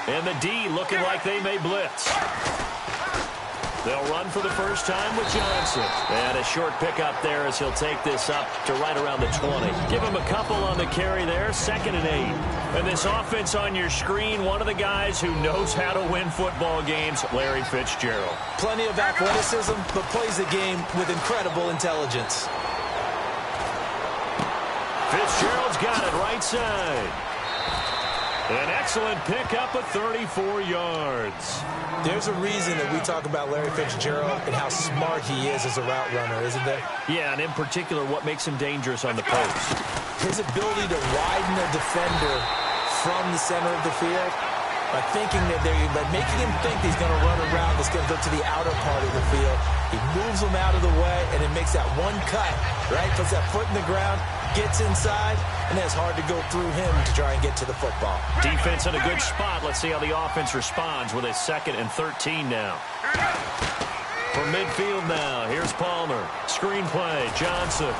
And the D looking like they may blitz. They'll run for the first time with Johnson. And a short pickup there as he'll take this up to right around the 20. Give him a couple on the carry there, 2nd and 8. And this offense on your screen, one of the guys who knows how to win football games, Larry Fitzgerald. Plenty of athleticism, but plays the game with incredible intelligence. Fitzgerald's got it right side. An excellent pickup of 34 yards. There's a reason that we talk about Larry Fitzgerald and how smart he is as a route runner, isn't there? Yeah, and in particular, what makes him dangerous on the post. His ability to widen a defender from the center of the field by making him think he's going to run a route that's going to go to the outer part of the field. He moves him out of the way, and it makes that one cut, right? Puts that foot in the ground, gets inside, and it's hard to go through him to try and get to the football. Defense in a good spot. Let's see how the offense responds with a 2nd and 13 now. From midfield now, here's Palmer. Screen play, Johnson.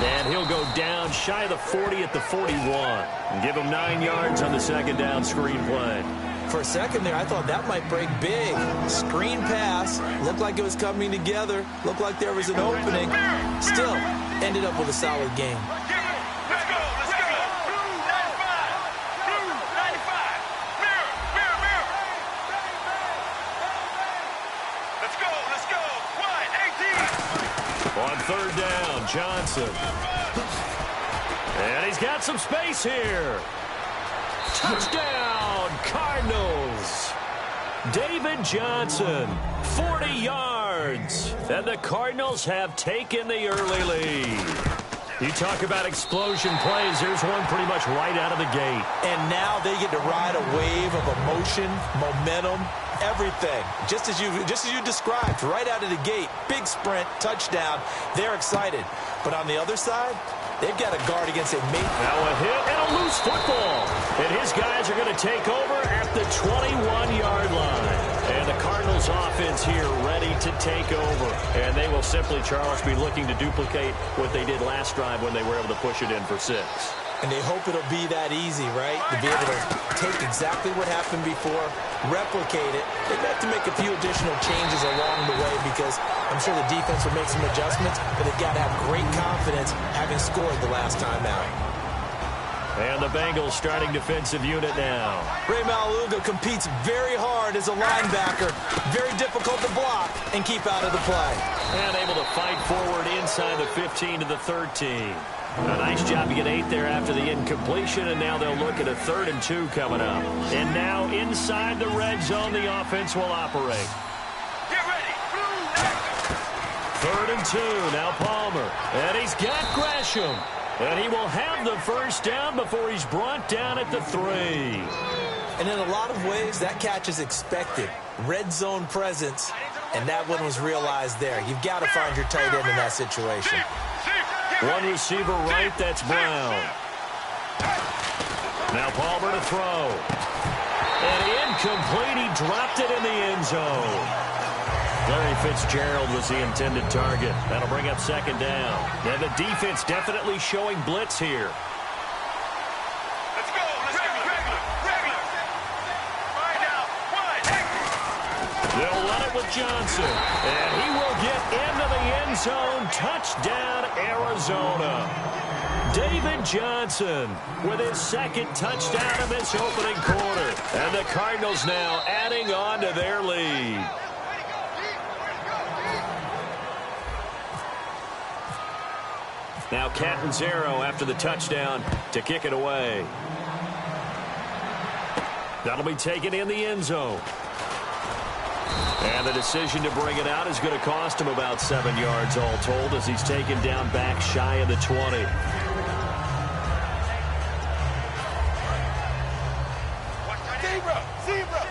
And he'll go down shy of the 40 at the 41. And give him 9 yards on the 2nd down screen play. For a second there, I thought that might break big. Screen pass. Looked like it was coming together. Looked like there was an opening. Still, ended up with a solid game. Let's go. Blue 95. Blue 95. Mirror. Let's go. Wide, 18. On 3rd down, Johnson. And he's got some space here. Touchdown, Cardinals. David Johnson, 40 yards. And the Cardinals have taken the early lead. You talk about explosion plays. Here's one pretty much right out of the gate. And now they get to ride a wave of emotion, momentum, everything. Just as you described, right out of the gate. Big sprint, touchdown. They're excited. But on the other side, they've got to guard against a mate. Now a hit and a loose football. And his guys are going to take over at the 21-yard line. And the Cardinals offense here ready to take over. And they will simply, Charles, be looking to duplicate what they did last drive when they were able to push it in for 6. And they hope it'll be that easy, right? To be able to take exactly what happened before, replicate it. They've got to make a few additional changes along the way because I'm sure the defense will make some adjustments, but they've got to have great confidence having scored the last time out. And the Bengals starting defensive unit now. Ray Maluga competes very hard as a linebacker. Very difficult to block and keep out of the play. And able to fight forward inside the 15 to the 13. A nice job to get 8 there after the incompletion, and now they'll look at a 3rd and 2 coming up. And now inside the red zone, the offense will operate. Get ready. 3rd and 2, now Palmer. And he's got Gresham. And he will have the first down before he's brought down at the 3. And in a lot of ways, that catch is expected. Red zone presence, and that one was realized there. You've got to find your tight end in that situation. One receiver right, that's Brown. Now Palmer to throw. And incomplete, he dropped it in the end zone. Larry Fitzgerald was the intended target. That'll bring up 2nd down. And the defense definitely showing blitz here. Let's go. Regular. Right now. Wide. They'll run it with Johnson. And he will get into the end zone. Touchdown, Arizona. David Johnson with his 2nd touchdown in this opening quarter. And the Cardinals now adding on to their lead. Now Catanzaro after the touchdown to kick it away. That'll be taken in the end zone. And the decision to bring it out is going to cost him about 7 yards all told as he's taken down back shy of the 20. Zebra.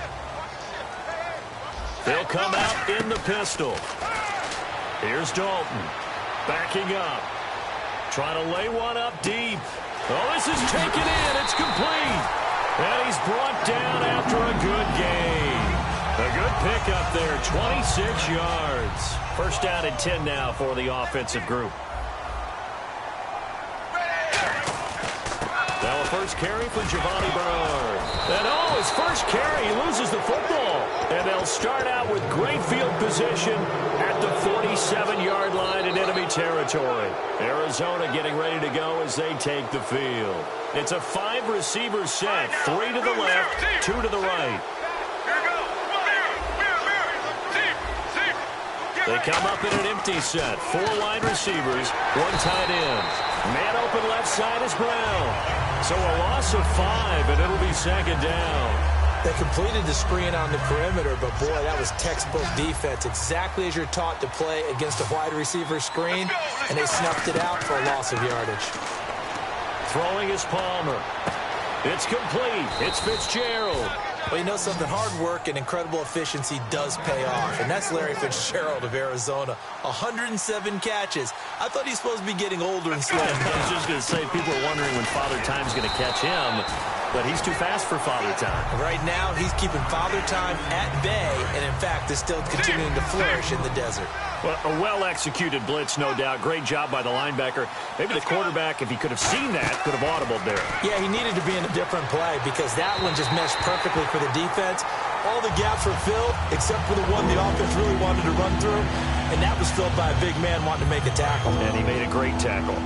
They'll come out in the pistol. Here's Dalton backing up. Trying to lay one up deep. Oh, this is taken in. It's complete. And he's brought down after a good gain. A good pickup there, 26 yards. First down and 10 now for the offensive group. Now a first carry for Giovanni Bernard. And his first carry, he loses the football. And they'll start out with great field position at the 47-yard line in enemy territory. Arizona getting ready to go as they take the field. It's a 5-receiver set, 3 to the left, 2 to the right. They come up in an empty set, 4 wide receivers, 1 tight end. Man open left side is Brown. So a loss of 5, and it'll be second down. They completed the screen on the perimeter, but boy, that was textbook defense, exactly as you're taught to play against a wide receiver screen, and they snuffed it out for a loss of yardage. Throwing is Palmer. It's complete. It's Fitzgerald. Well, you know something, hard work and incredible efficiency does pay off, and that's Larry Fitzgerald of Arizona. 107 catches. I thought he's supposed to be getting older and slowing down. I was just going to say, people are wondering when Father Time's going to catch him, but he's too fast for Father Time. Right now, he's keeping Father Time at bay, and in fact, is still continuing to flourish in the desert. Well, a well-executed blitz, no doubt. Great job by the linebacker. Maybe the quarterback, if he could have seen that, could have audibled there. Yeah, he needed to be in a different play because that one just meshed perfectly for the defense. All the gaps were filled except for the one the offense really wanted to run through, and that was filled by a big man wanting to make a tackle. And he made a great tackle.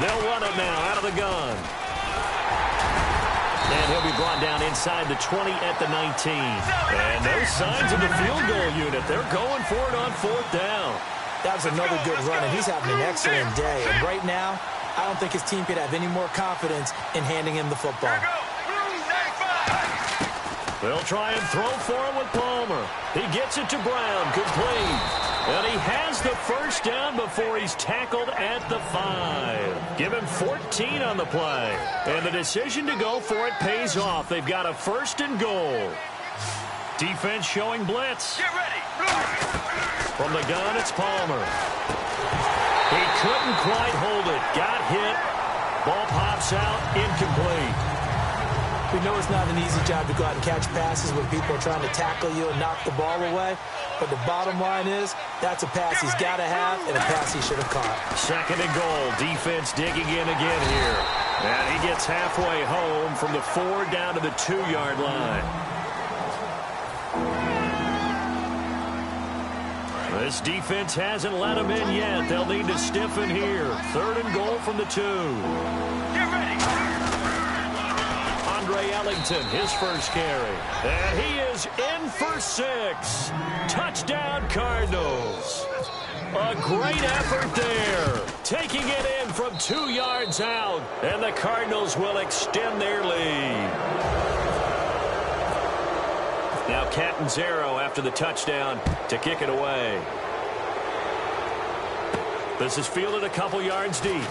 They'll run it now out of the gun. And he'll be brought down inside the 20 at the 19. And no signs of the field goal unit. They're going for it on 4th down. That was another good run, and he's having an excellent day. And right now, I don't think his team could have any more confidence in handing him the football. They'll try and throw for him with Palmer. He gets it to Brown, complete. And he has the first down before he's tackled at the 5. Give him 14 on the play. And the decision to go for it pays off. They've got a 1st and goal. Defense showing blitz. Get ready. From the gun, it's Palmer. He couldn't quite hold it. Got hit. Ball pops out, incomplete. We know it's not an easy job to go out and catch passes when people are trying to tackle you and knock the ball away. But the bottom line is, that's a pass he's got to have and a pass he should have caught. 2nd and goal. Defense digging in again here. And he gets halfway home from the 4 down to the 2-yard line. This defense hasn't let him in yet. They'll need to stiffen here. 3rd and goal from the 2. Get ready. Andre Ellington, his first carry. And he is in for 6. Touchdown, Cardinals. A great effort there. Taking it in from 2 yards out. And the Cardinals will extend their lead. Now Catanzaro after the touchdown to kick it away. This is fielded a couple yards deep.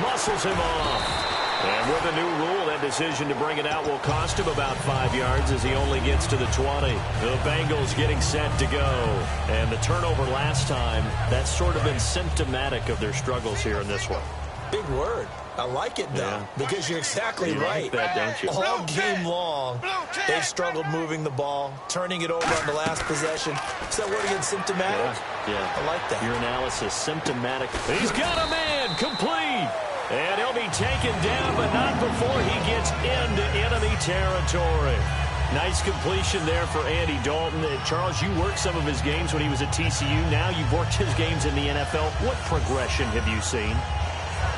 Muscles him off. And with a new rule, that decision to bring it out will cost him about 5 yards as he only gets to the 20. The Bengals getting set to go. And the turnover last time, that's sort of been symptomatic of their struggles here in this one. Big word. I like it, though, yeah. Because you're exactly Like right. that, don't you? All game long, they've struggled moving the ball, turning it over on the last possession. Is that word again, symptomatic? Yeah. I like that. Your analysis, symptomatic. He's got a man, complete. And he'll be taken down, but not before he gets into enemy territory. Nice completion there for Andy Dalton. Charles, you worked some of his games when he was at TCU. Now you've worked his games in the NFL. What progression have you seen?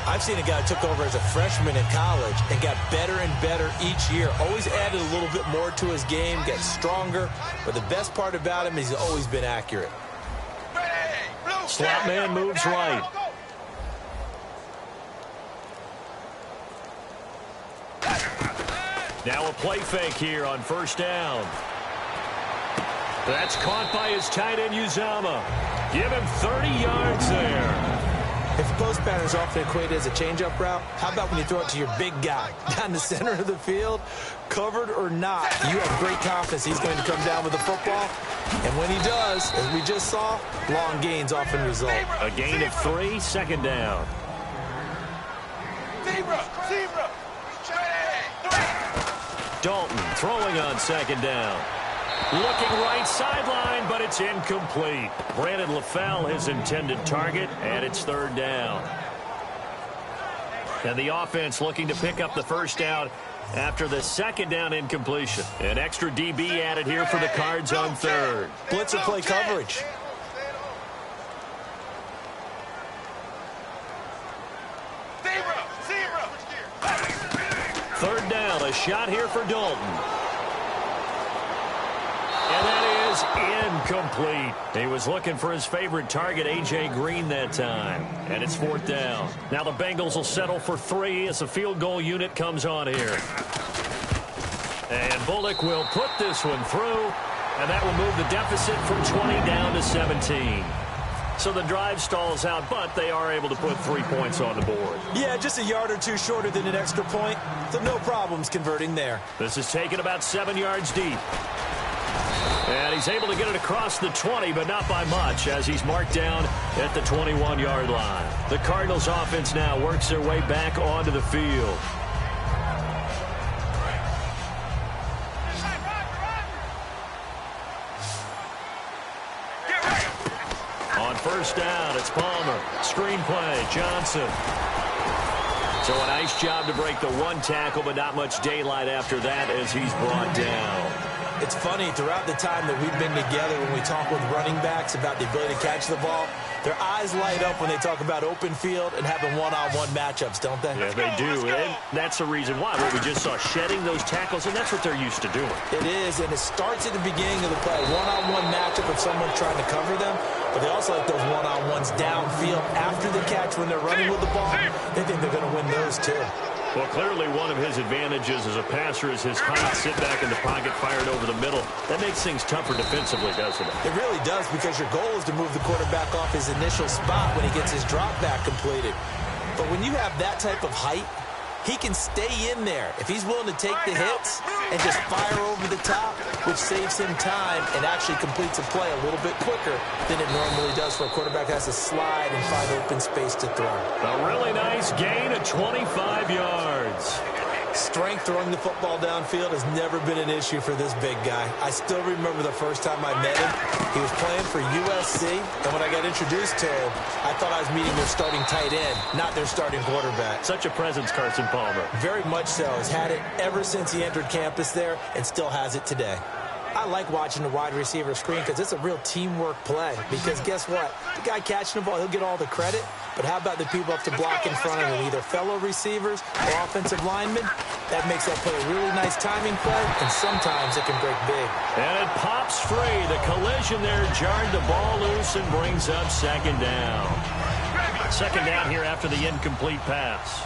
I've seen a guy who took over as a freshman in college and got better and better each year. Always added a little bit more to his game, got stronger. But the best part about him is he's always been accurate. Slot man moves right. Now a play fake here on 1st down. That's caught by his tight end, Uzama. Give him 30 yards there. If the post pattern is often equated as a change-up route, how about when you throw it to your big guy down the center of the field? Covered or not, you have great confidence he's going to come down with the football. And when he does, as we just saw, long gains often result. A gain of 3, 2nd down. Dalton throwing on 2nd down. Looking right sideline, but it's incomplete. Brandon LaFell, his intended target, and it's third down. And the offense looking to pick up the first down after the second down incompletion. An extra DB added here for the Cards on third. Blitzer play coverage. Third down, a shot here for Dalton. And that is incomplete. He was looking for his favorite target, A.J. Green, that time. And it's fourth down. Now the Bengals will settle for 3 as the field goal unit comes on here. And Bullock will put this one through, and that will move the deficit from 20 down to 17. So the drive stalls out, but they are able to put 3 points on the board. Yeah, just a yard or two shorter than an extra point, so no problems converting there. This is taken about 7 yards deep. And he's able to get it across the 20, but not by much, as he's marked down at the 21-yard line. The Cardinals offense now works their way back onto the field. On first down, it's Palmer. Screen play, Johnson. So a nice job to break the one tackle, but not much daylight after that as he's brought down. It's funny, throughout the time that we've been together, when we talk with running backs about the ability to catch the ball, their eyes light up when they talk about open field and having one-on-one matchups, don't they? Yeah, they do. And that's the reason why. What we just saw, shedding those tackles, and that's what they're used to doing. It is, and it starts at the beginning of the play. One-on-one matchup if someone's trying to cover them, but they also like those one-on-ones downfield after the catch when they're running with the ball. They think they're going to win those, too. Well, clearly one of his advantages as a passer is his height, sit back in the pocket, fired over the middle. That makes things tougher defensively, doesn't it? It really does, because your goal is to move the quarterback off his initial spot when he gets his drop back completed. But when you have that type of height, he can stay in there if he's willing to take the hits and just fire over the top, which saves him time and actually completes a play a little bit quicker than it normally does for a quarterback that has to slide and find open space to throw. A really nice gain of 25 yards. Strength throwing the football downfield has never been an issue for this big guy. I still remember the first time I met him. He was playing for USC, and when I got introduced to him, I thought I was meeting their starting tight end, not their starting quarterback. Such a presence, Carson Palmer. Very much so. He's had it ever since he entered campus there and still has it today. I like watching the wide receiver screen because it's a real teamwork play. Because guess what? The guy catching the ball, he'll get all the credit. But how about the people up to block in front of him, either fellow receivers or offensive linemen? That makes that play a really nice timing play, and sometimes it can break big. And it pops free. The collision there jarred the ball loose and brings up second down. Second down here after the incomplete pass.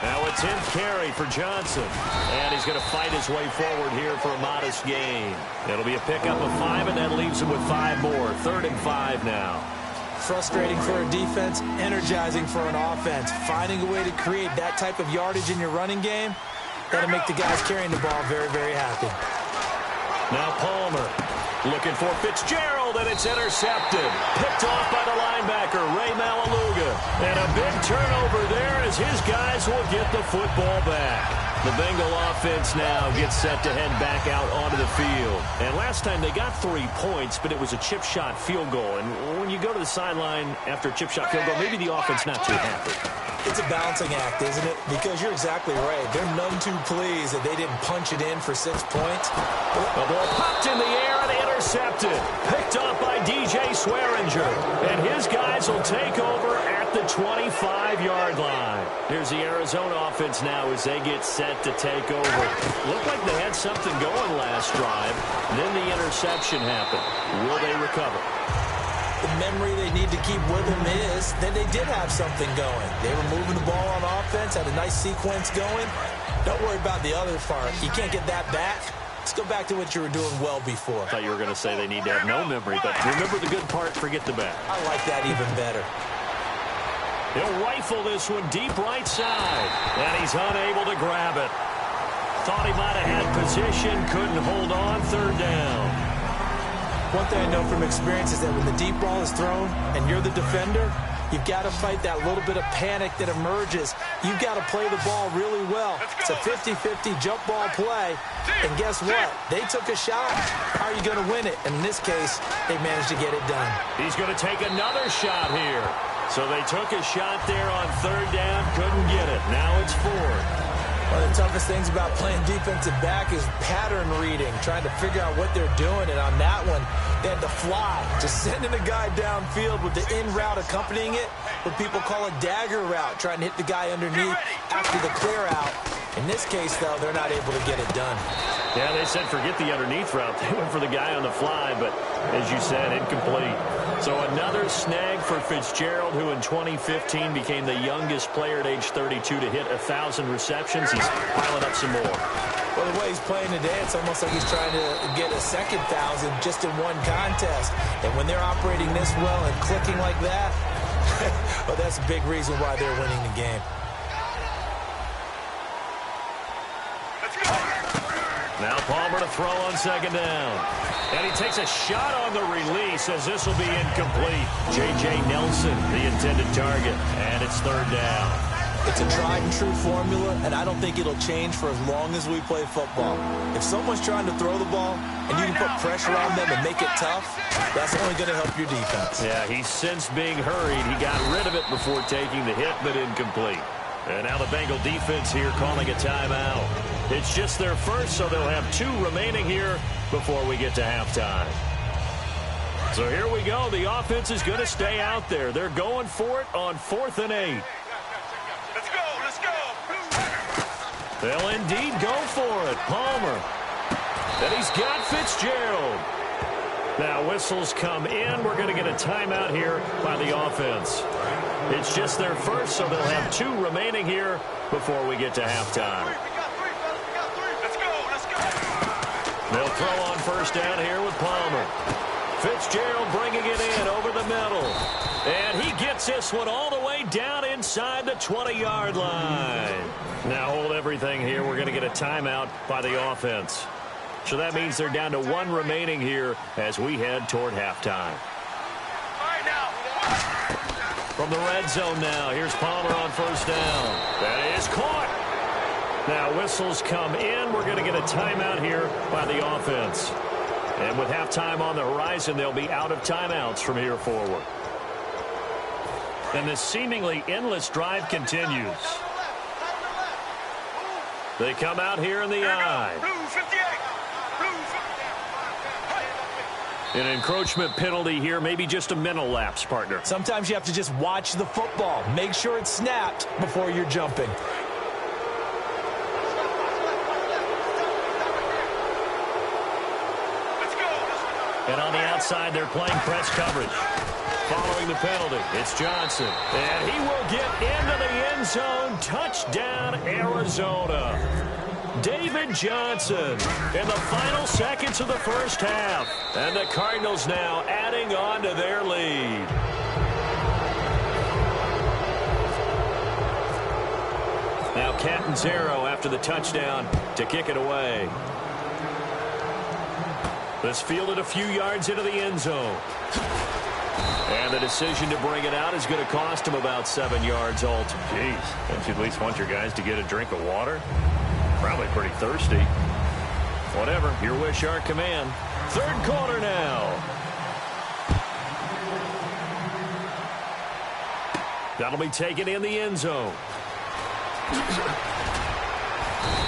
Now a 10th carry for Johnson. And he's going to fight his way forward here for a modest gain. It'll be a pickup of 5, and that leaves him with 5 more. 3rd and 5 now. Frustrating for a defense, energizing for an offense. Finding a way to create that type of yardage in your running game, that'll make the guys carrying the ball very, very happy. Now Palmer looking for Fitzgerald, and it's intercepted. Picked off by the linebacker, Ray Malaluga. And a big turnover there as his guys will get the football back. The Bengal offense now gets set to head back out onto the field. And last time they got 3 points, but it was a chip shot field goal. And when you go to the sideline after a chip shot field goal, maybe the offense not too happy. It's a balancing act, isn't it? Because you're exactly right. They're none too pleased that they didn't punch it in for 6 points. The ball popped in the air and intercepted. Picked off by DJ Swearinger. And his guys will take over at the 25-yard line. Here's the Arizona offense now as they get set to take over. Looked like they had something going last drive. Then the interception happened. Will they recover? The memory they need to keep with them is that they did have something going. They were moving the ball on offense, had a nice sequence going. Don't worry about the other part. You can't get that back. Let's go back to what you were doing well before. I thought you were going to say they need to have no memory, but remember the good part, forget the bad. I like that even better. He'll rifle this one deep right side, and he's unable to grab it. Thought he might have had position, couldn't hold on, 3rd down. One thing I know from experience is that when the deep ball is thrown and you're the defender, you've got to fight that little bit of panic that emerges. You've got to play the ball really well. It's a 50-50 jump ball play. And guess what? They took a shot. How are you going to win it? And in this case, they managed to get it done. He's going to take another shot here. So they took a shot there on third down, couldn't get it. Now it's fourth. One of the toughest things about playing defensive back is pattern reading, trying to figure out what they're doing. And on that one, they had to fly, just sending a guy downfield with the in route accompanying it, what people call a dagger route, trying to hit the guy underneath after the clear out. In this case, though, they're not able to get it done. Yeah, they said forget the underneath route. They went for the guy on the fly, but as you said, incomplete. So another snag for Fitzgerald, who in 2015 became the youngest player at age 32 to hit 1,000 receptions. He's piling up some more. Well, the way he's playing today, it's almost like he's trying to get a second 1,000 just in one contest. And when they're operating this well and clicking like that, well, that's a big reason why they're winning the game. Now Palmer to throw on second down. And he takes a shot on the release as this will be incomplete. J.J. Nelson, the intended target. And it's third down. It's a tried-and-true formula, and I don't think it'll change for as long as we play football. If someone's trying to throw the ball and you can put pressure on them and make it tough, that's only going to help your defense. Yeah, he's since being hurried. He got rid of it before taking the hit, but incomplete. And now the Bengal defense here calling a timeout. It's just their first, so they'll have 2 remaining here before we get to halftime. So here we go. The offense is going to stay out there. They're going for it on 4th and 8. Let's go, let's go. They'll indeed go for it. Palmer. And he's got Fitzgerald. Now whistles come in. We're going to get a timeout here by the offense. It's just their first, so they'll have 2 remaining here before we get to halftime. Let's go, let's go. They'll throw on first down here with Palmer. Fitzgerald bringing it in over the middle. And he gets this one all the way down inside the 20-yard line. Now hold everything here. We're going to get a timeout by the offense. So that means they're down to 1 remaining here as we head toward halftime. All right, now. From the red zone now, here's Palmer on first down. That is caught. Now whistles come in. We're going to get a timeout here by the offense. And with halftime on the horizon, they'll be out of timeouts from here forward. And this seemingly endless drive continues. They come out here in the I. Blue 58. Blue 58. An encroachment penalty here, maybe just a mental lapse, partner. Sometimes you have to just watch the football. Make sure it's snapped before you're jumping. And on the outside, they're playing press coverage. Following the penalty, it's Johnson. And he will get into the end zone. Touchdown, Arizona. David Johnson in the final seconds of the first half. And the Cardinals now adding on to their lead. Now Catanzaro after the touchdown to kick it away. This fielded a few yards into the end zone. And the decision to bring it out is going to cost him about 7 yards ultimately. Jeez, don't you at least want your guys to get a drink of water? Probably pretty thirsty. Whatever, your wish, our command. Third quarter now. That'll be taken in the end zone.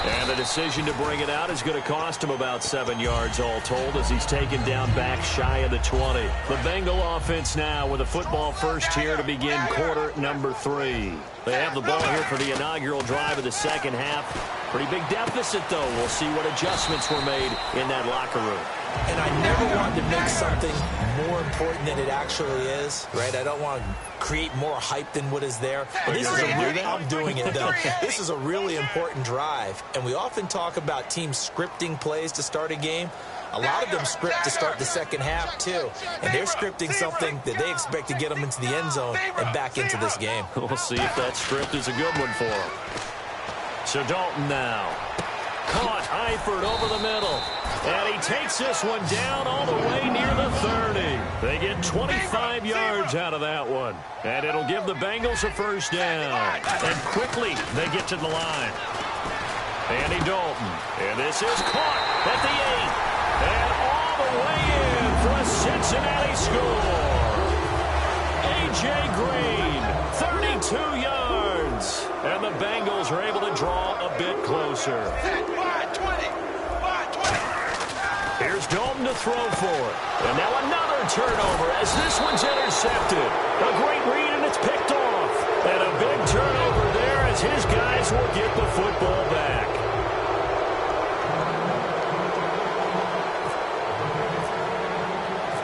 And the decision to bring it out is going to cost him about 7 yards all told as he's taken down back shy of the 20. The Bengal offense now with a football first here to begin quarter number 3. They have the ball here for the inaugural drive of the second half. Pretty big deficit, though. We'll see what adjustments were made in that locker room. And I never want to make something more important than it actually is, right? I don't want to create more hype than what is there. But this is I'm doing it, though. This is a really important drive. And we often talk about teams scripting plays to start a game. A lot of them script to start the second half, too. And they're scripting something that they expect to get them into the end zone and back into this game. We'll see if that script is a good one for them. So Dalton now. Caught Eifert over the middle. And he takes this one down all the way near the 30. They get 25 yards out of that one. And it'll give the Bengals a first down. And quickly they get to the line. Andy Dalton. And this is caught at the 8. And all the way in for a Cincinnati score. A.J. Green, 32 yards. And the Bengals are able to draw a bit closer. 5-20. Here's Dalton to throw for it. And now another turnover as this one's intercepted. A great read, and it's picked off. And a big turnover there as his guys will get the football back.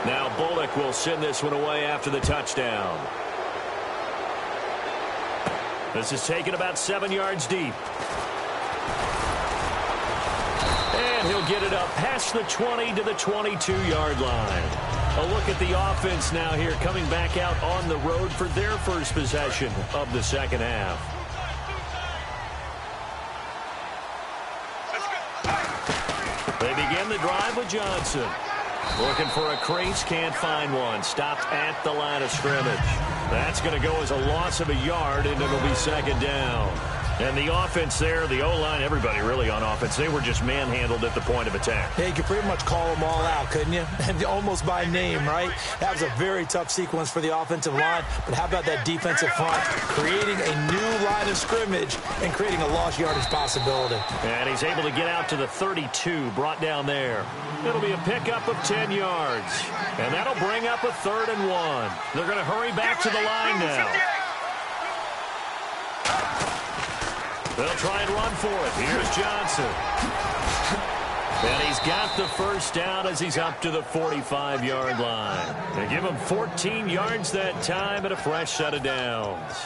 Now Bullock will send this one away after the touchdown. This is taken about 7 yards deep. And he'll get it up past the 20 to the 22-yard line. A look at the offense now here, coming back out on the road for their first possession of the second half. They begin the drive with Johnson. Looking for a crease, can't find one. Stopped at the line of scrimmage. That's going to go as a loss of a yard, and it'll be second down. And the offense there, the O-line, everybody really on offense, they were just manhandled at the point of attack. Yeah, you could pretty much call them all out, couldn't you? Almost by name, right? That was a very tough sequence for the offensive line. But how about that defensive front? Creating a new line of scrimmage and creating a lost yardage possibility. And he's able to get out to the 32, brought down there. It'll be a pickup of 10 yards. And that'll bring up a 3rd and 1. They're going to hurry back to the line now. They'll try and run for it. Here's Johnson. And he's got the first down as he's up to the 45-yard line. They give him 14 yards that time and a fresh set of downs.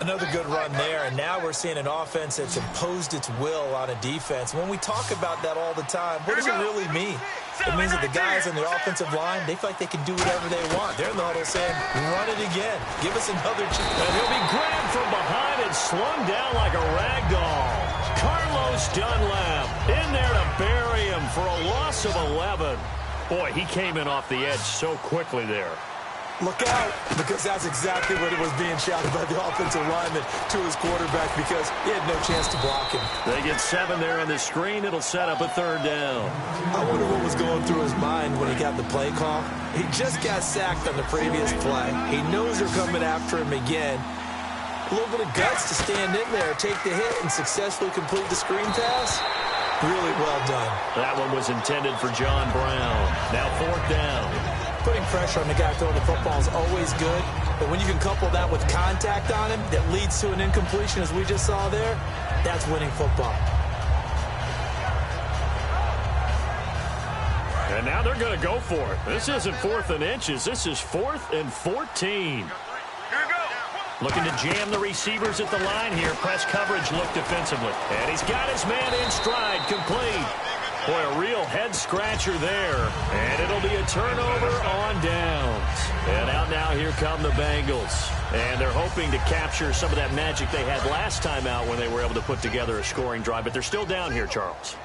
Another good run there, and now we're seeing an offense that's imposed its will on a defense. When we talk about that all the time, what does it really mean? It means that the guys on the offensive line, they feel like they can do whatever they want. They're in the huddle saying, run it again. Give us another chance. And he'll be grabbed from behind and slung down like a rag doll. Carlos Dunlap in there to bury him for a loss of 11. Boy, he came in off the edge so quickly there. Look out, because that's exactly what it was being shouted by the offensive lineman to his quarterback, because he had no chance to block him. They get 7 there on the screen. It'll set up a 3rd down. I wonder what was going through his mind when he got the play call. He just got sacked on the previous play. He knows they're coming after him again. A little bit of guts to stand in there, take the hit, and successfully complete the screen pass. Really well done. That one was intended for John Brown. Now 4th down. Putting pressure on the guy throwing the football is always good, but when you can couple that with contact on him that leads to an incompletion, as we just saw there, that's winning football. And now they're going to go for it. This isn't 4th and inches. This is 4th and 14. Looking to jam the receivers at the line here. Press coverage look defensively. And he's got his man in stride, complete. Boy, a real head-scratcher there. And it'll be a turnover on downs. And out now, here come the Bengals. And they're hoping to capture some of that magic they had last time out when they were able to put together a scoring drive. But they're still down here, Charles.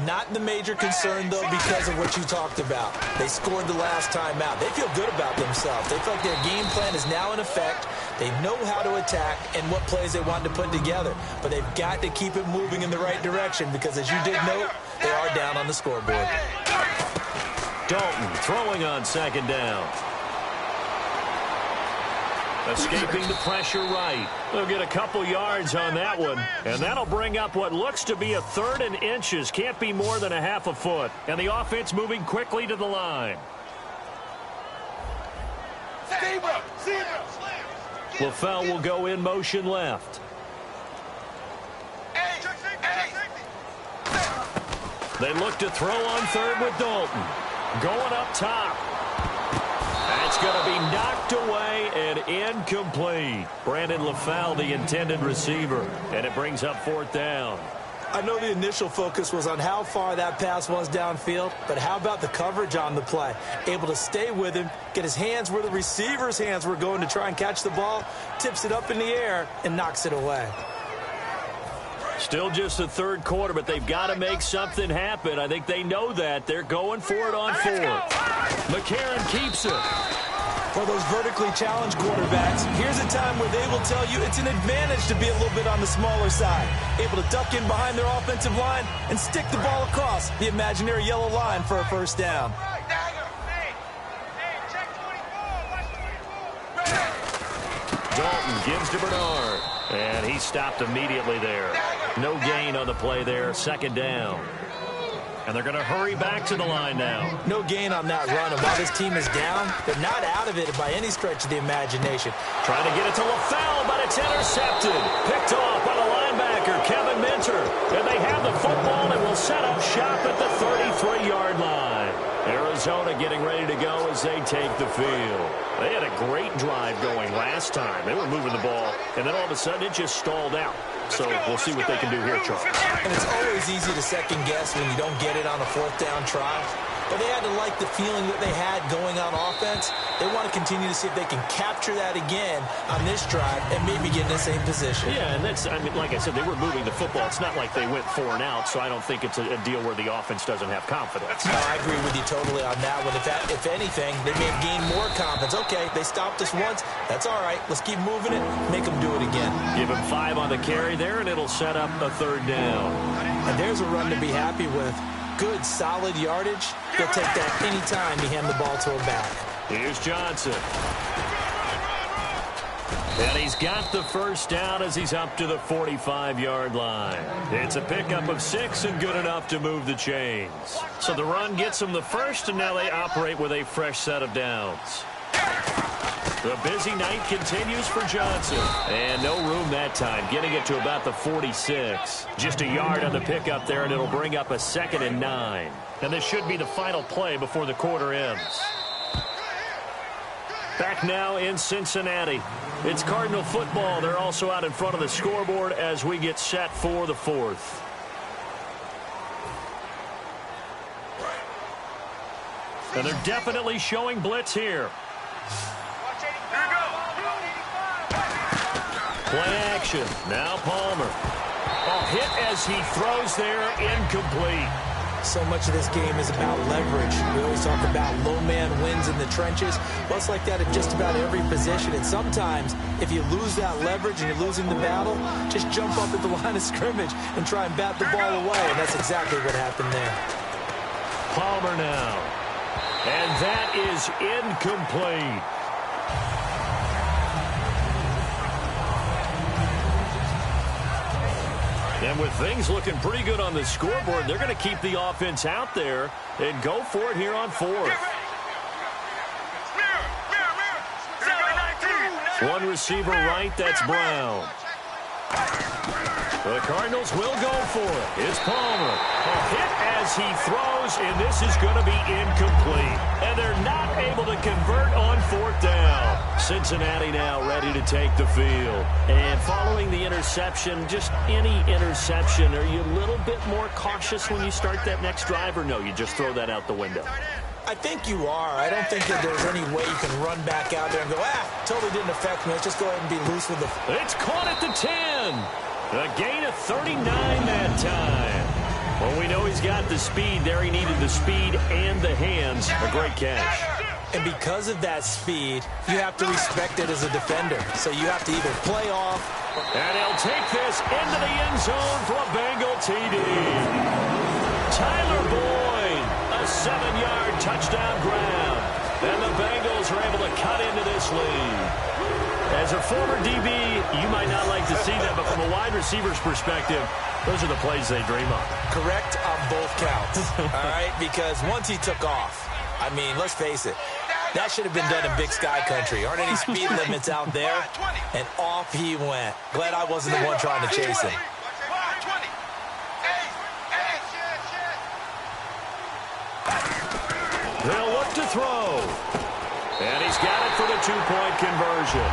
Not the major concern, though, because of what you talked about. They scored the last time out. They feel good about themselves. They feel like their game plan is now in effect. They know how to attack and what plays they want to put together. But they've got to keep it moving in the right direction because, as you did note, they are down on the scoreboard. Dalton throwing on 2nd down. Escaping the pressure right. They'll get a couple yards on that one. And that'll bring up what looks to be a 3rd and inches. Can't be more than a half a foot. And the offense moving quickly to the line. LaFell will go in motion left. They look to throw on 3rd with Dalton. Going up top. That's going to be knocked away and incomplete. Brandon LaFell, the intended receiver. And it brings up 4th down. I know the initial focus was on how far that pass was downfield, but how about the coverage on the play? Able to stay with him, get his hands where the receiver's hands were going to try and catch the ball, tips it up in the air, and knocks it away. Still just the third quarter, but they've got to make something happen. I think they know that. They're going for it on fourth. McCarron keeps it. For those vertically challenged quarterbacks, here's a time where they will tell you it's an advantage to be a little bit on the smaller side. Able to duck in behind their offensive line and stick the ball across the imaginary yellow line for a first down. Dalton gives to Bernard, and he stopped immediately there. No gain on the play there, second down. And they're going to hurry back to the line now. No gain on that run, and while this team is down, they're not out of it by any stretch of the imagination. Trying to get it to LaFell, but it's intercepted. Picked off by the linebacker, Kevin Minter. And they have the football and will set up shop at the 33-yard line. Arizona getting ready to go as they take the field. They had a great drive going last time. They were moving the ball, and then all of a sudden it just stalled out. So we'll see what they can do here, Charles. And it's always easy to second guess when you don't get it on a fourth down try. But they had to like the feeling that they had going on offense. They want to continue to see if they can capture that again on this drive and maybe get in the same position. Yeah, and that's, I mean, like I said, they were moving the football. It's not like they went 4 and out, so I don't think it's a deal where the offense doesn't have confidence. No, I agree with you totally on that one. If anything, they may have gained more confidence. Okay, they stopped us once. That's all right. Let's keep moving it. Make them do it again. Give him 5 on the carry there, and it'll set up a third down. And there's a run to be happy with. Good, solid yardage. They'll take that anytime you hand the ball to him back. Here's Johnson. And he's got the first down as he's up to the 45-yard line. It's a pickup of 6 and good enough to move the chains. So the run gets them the first, and now they operate with a fresh set of downs. The busy night continues for Johnson. And no room that time, getting it to about the 46. Just a yard on the pickup there, and it'll bring up a 2nd and 9. And this should be the final play before the quarter ends. Back now in Cincinnati. It's Cardinal football. They're also out in front of the scoreboard as we get set for the fourth. And they're definitely showing blitz here. Play action. Now Palmer. Hit as he throws there, incomplete. So much of this game is about leverage. We always talk about low man wins in the trenches. Well, it's like that at just about every position. And sometimes, if you lose that leverage and you're losing the battle, just jump up at the line of scrimmage and try and bat the ball away. And that's exactly what happened there. Palmer now. And that is incomplete. And with things looking pretty good on the scoreboard, they're going to keep the offense out there and go for it here on fourth. One receiver right, that's Brown. The Cardinals will go for it. It's Palmer. A hit as he throws, and this is going to be incomplete. And they're not able to convert on fourth down. Cincinnati now ready to take the field. And following the interception, just any interception, are you a little bit more cautious when you start that next drive, or no, you just throw that out the window? I think you are. I don't think that there's any way you can run back out there and go, totally didn't affect me. Let's just go ahead and be loose with the... It's caught at the 10. A gain of 39 that time. Well, we know he's got the speed there. He needed the speed and the hands. A great catch. And because of that speed, you have to respect it as a defender. So you have to either play off. And he'll take this into the end zone for a Bengal TD. Tyler Boyd, a 7-yard touchdown grab. And the Bengals are able to cut into this lead. As a former DB, you might not like to see that, but from a wide receiver's perspective, those are the plays they dream of. Correct on both counts, all right? Because once he took off, I mean, let's face it, that should have been done in Big Sky Country. Aren't any speed limits out there? And off he went. Glad I wasn't the one trying to chase him. They'll look to throw. And he's got it for the 2-point conversion.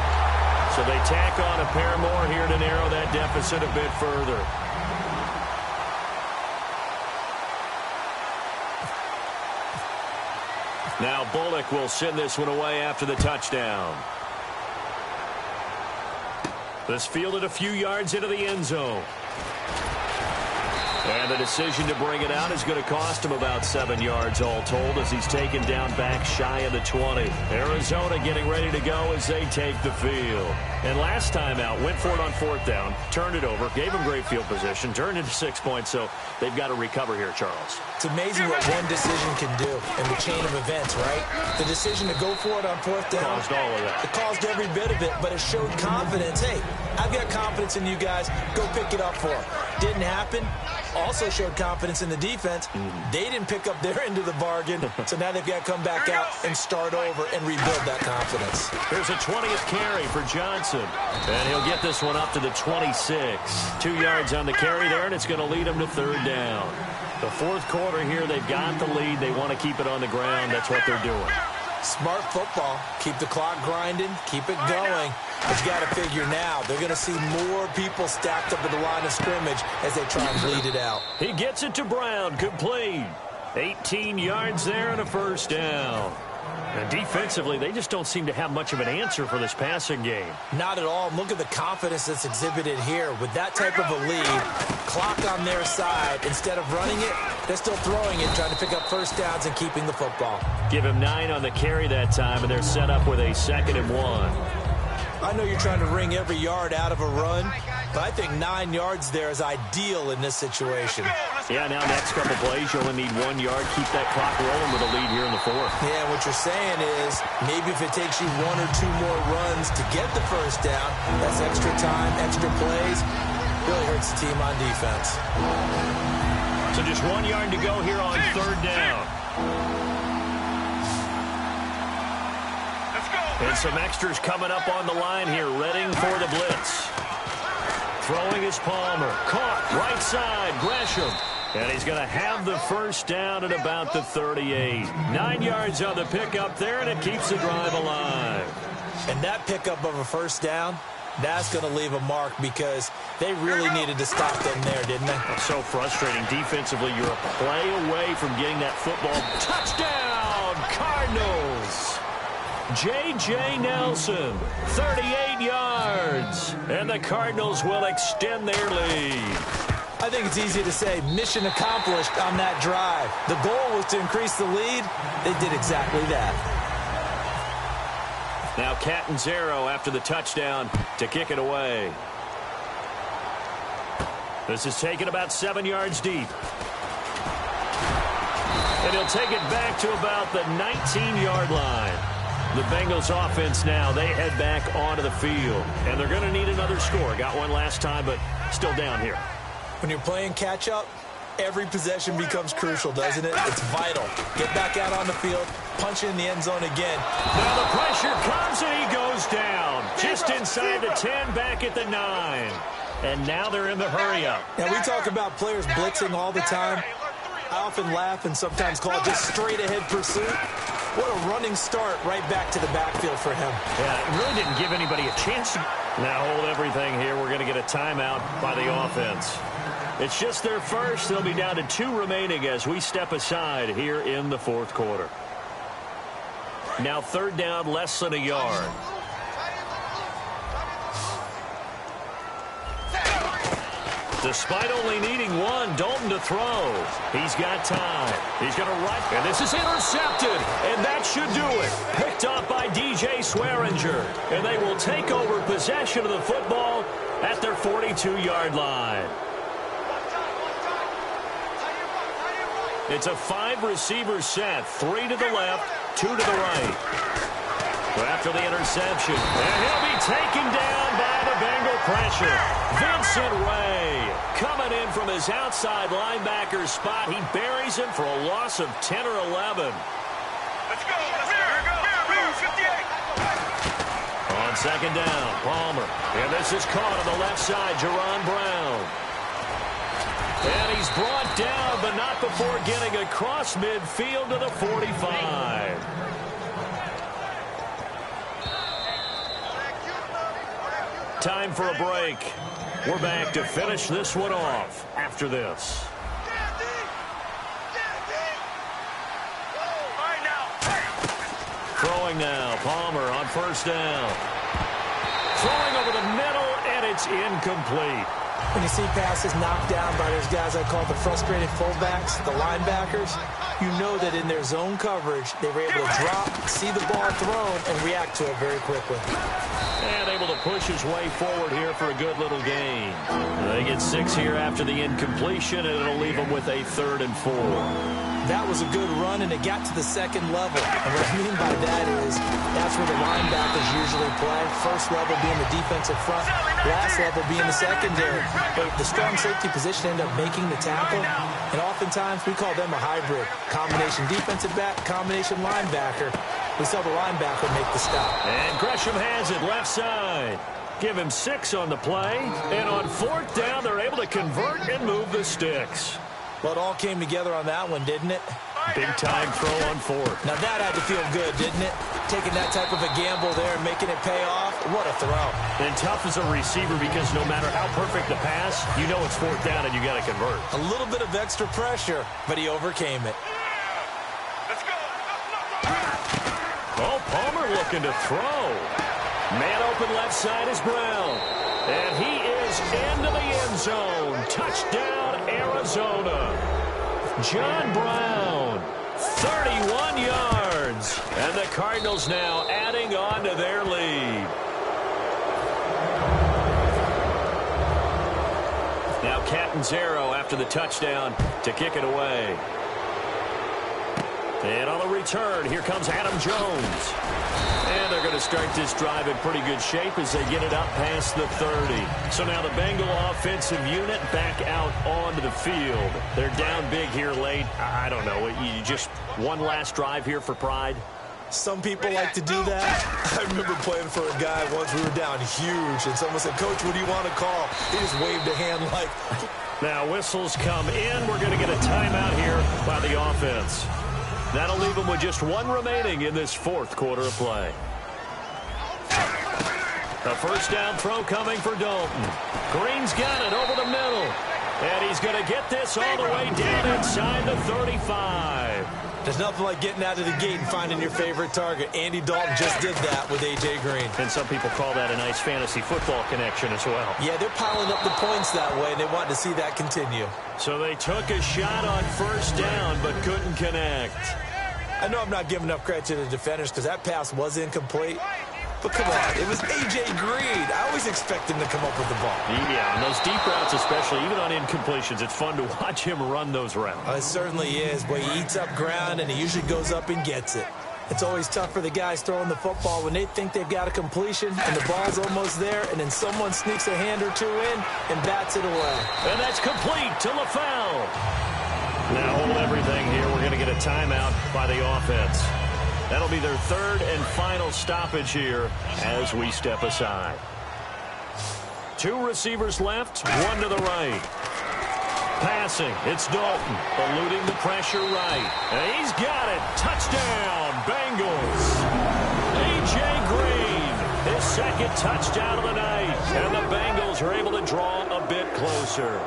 So they tack on a pair more here to narrow that deficit a bit further. Now Bullock will send this one away after the touchdown. This fielded a few yards into the end zone. And the decision to bring it out is going to cost him about 7 yards all told as he's taken down back shy of the 20. Arizona getting ready to go as they take the field. And last time out, went for it on 4th down, turned it over, gave him great field position, turned into 6 points, so they've got to recover here, Charles. It's amazing what one decision can do in the chain of events, right? The decision to go for it on 4th down. Caused all of that. It caused every bit of it, but it showed confidence. Hey, I've got confidence in you guys. Go pick it up for them. Didn't happen. Also showed confidence in the defense. They didn't pick up their end of the bargain, so now they've got to come back out and start over and rebuild that confidence. Here's a 20th carry for Johnson, and he'll get this one up to the 26. 2 yards on the carry there, and it's going to lead him to 3rd down. The 4th quarter here, they've got the lead. They want to keep it on the ground. That's what they're doing. Smart football. Keep the clock grinding. Keep it going. But you got to figure now, they're going to see more people stacked up at the line of scrimmage as they try and bleed it out. He gets it to Brown, complete. 18 yards there and a 1st down. And defensively, they just don't seem to have much of an answer for this passing game. Not at all. Look at the confidence that's exhibited here. With that type of a lead, clock on their side, instead of running it, they're still throwing it, trying to pick up 1st downs and keeping the football. Give him 9 on the carry that time, and they're set up with a 2nd and 1. I know you're trying to wring every yard out of a run, but I think 9 yards there is ideal in this situation. Yeah, now next couple plays, you only need 1 yard. Keep that clock rolling with a lead here in the 4th. Yeah, what you're saying is maybe if it takes you 1 or 2 more runs to get the 1st down, that's extra time, extra plays, really hurts the team on defense. So just 1 yard to go here on 3rd down. And some extras coming up on the line here, readying for the blitz. Throwing is Palmer. Caught, right side, Gresham. And he's going to have the 1st down at about the 38. 9 yards on the pickup there, and it keeps the drive alive. And that pickup of a 1st down, that's going to leave a mark because they really needed to stop them there, didn't they? That's so frustrating. Defensively, you're a play away from getting that football. Touchdown, Cardinals! J.J. Nelson, 38 yards, and the Cardinals will extend their lead. I think it's easy to say mission accomplished on that drive. The goal was to increase the lead. They did exactly that. Now Catanzaro after the touchdown to kick it away. This is taken about 7 yards deep. And he'll take it back to about the 19-yard line. The Bengals offense now, they head back onto the field. And they're going to need another score. Got one last time, but still down here. When you're playing catch-up, every possession becomes crucial, doesn't it? It's vital. Get back out on the field, punch in the end zone again. Now the pressure comes and he goes down. Just inside the 10, back at the 9. And now they're in the hurry-up. Now we talk about players blitzing all the time. I often laugh and sometimes call it just straight-ahead pursuit. What a running start right back to the backfield for him. Yeah, it really didn't give anybody a chance to... Now hold everything here. We're going to get a timeout by the offense. It's just their first. They'll be down to 2 remaining as we step aside here in the 4th quarter. Now 3rd down, less than a yard. Despite only needing 1, Dalton to throw. He's got time. He's going to run. And this is intercepted. And that should do it. Picked up by DJ Swearinger. And they will take over possession of the football at their 42-yard line. It's a 5-receiver set. 3 to the left, 2 to the right. After the interception. And he'll be taken down by the Bengal pressure. Vincent Ray coming in from his outside linebacker spot. He buries him for a loss of 10 or 11. Let's go. Here go. 58. On 2nd down, Palmer. And this is caught on the left side, Jerron Brown. And he's brought down, but not before getting across midfield to the 45. Time for a break. We're back to finish this one off after this. Throwing now, Palmer on 1st down. Throwing over the middle, and it's incomplete. When you see passes knocked down by those guys I call the frustrated fullbacks, the linebackers, you know that in their zone coverage, they were able to drop, see the ball thrown, and react to it very quickly. And able to push his way forward here for a good little gain. They get 6 here after the incompletion, and it'll leave them with a 3rd and 4. That was a good run, and it got to the second level. And what I mean by that is that's where the linebackers usually play. First level being the defensive front, last level being the secondary. But the strong safety position ended up making the tackle, and oftentimes we call them a hybrid. Combination defensive back, combination linebacker. We saw the linebacker make the stop. And Gresham has it left side. Give him 6 on the play, and on 4th down, they're able to convert and move the sticks. Well, it all came together on that one, didn't it? Big-time throw on 4th. Now, that had to feel good, didn't it? Taking that type of a gamble there and making it pay off. What a throw. And tough as a receiver because no matter how perfect the pass, you know it's 4th down and you got to convert. A little bit of extra pressure, but he overcame it. Let's go. Oh, Palmer looking to throw. Man open left side is Brown. And he is into the end zone. Touchdown, Arizona. John Brown, 31 yards. And the Cardinals now adding on to their lead. Now Catanzaro after the touchdown to kick it away. And on the return, here comes Adam Jones. And they're going to start this drive in pretty good shape as they get it up past the 30. So now the Bengal offensive unit back out onto the field. They're down big here late. I don't know. You just one last drive here for pride? Some people like to do that. I remember playing for a guy once we were down huge, and someone said, "Coach, what do you want to call?" He just waved a hand like... Now whistles come in. We're going to get a timeout here by the offense. That'll leave them with just 1 remaining in this 4th quarter of play. A 1st down throw coming for Dalton. Green's got it over the middle. And he's going to get this all the way down inside the 35. There's nothing like getting out of the gate and finding your favorite target. Andy Dalton just did that with A.J. Green. And some people call that a nice fantasy football connection as well. Yeah, they're piling up the points that way, and they want to see that continue. So they took a shot on 1st down, but couldn't connect. I know I'm not giving enough credit to the defenders because that pass was incomplete. But come on, it was A.J. Green. I always expect him to come up with the ball. Yeah, on those deep routes especially, even on incompletions, it's fun to watch him run those routes. It certainly is. Boy, he eats up ground, and he usually goes up and gets it. It's always tough for the guys throwing the football when they think they've got a completion, and the ball's almost there, and then someone sneaks a hand or two in and bats it away. And that's complete to LaFell. Now hold everything here. We're going to get a timeout by the offense. That'll be their 3rd and final stoppage here as we step aside. 2 receivers left, 1 to the right. Passing, it's Dalton, eluding the pressure right. And he's got it. Touchdown, Bengals. A.J. Green, his 2nd touchdown of the night. And the Bengals are able to draw a bit closer.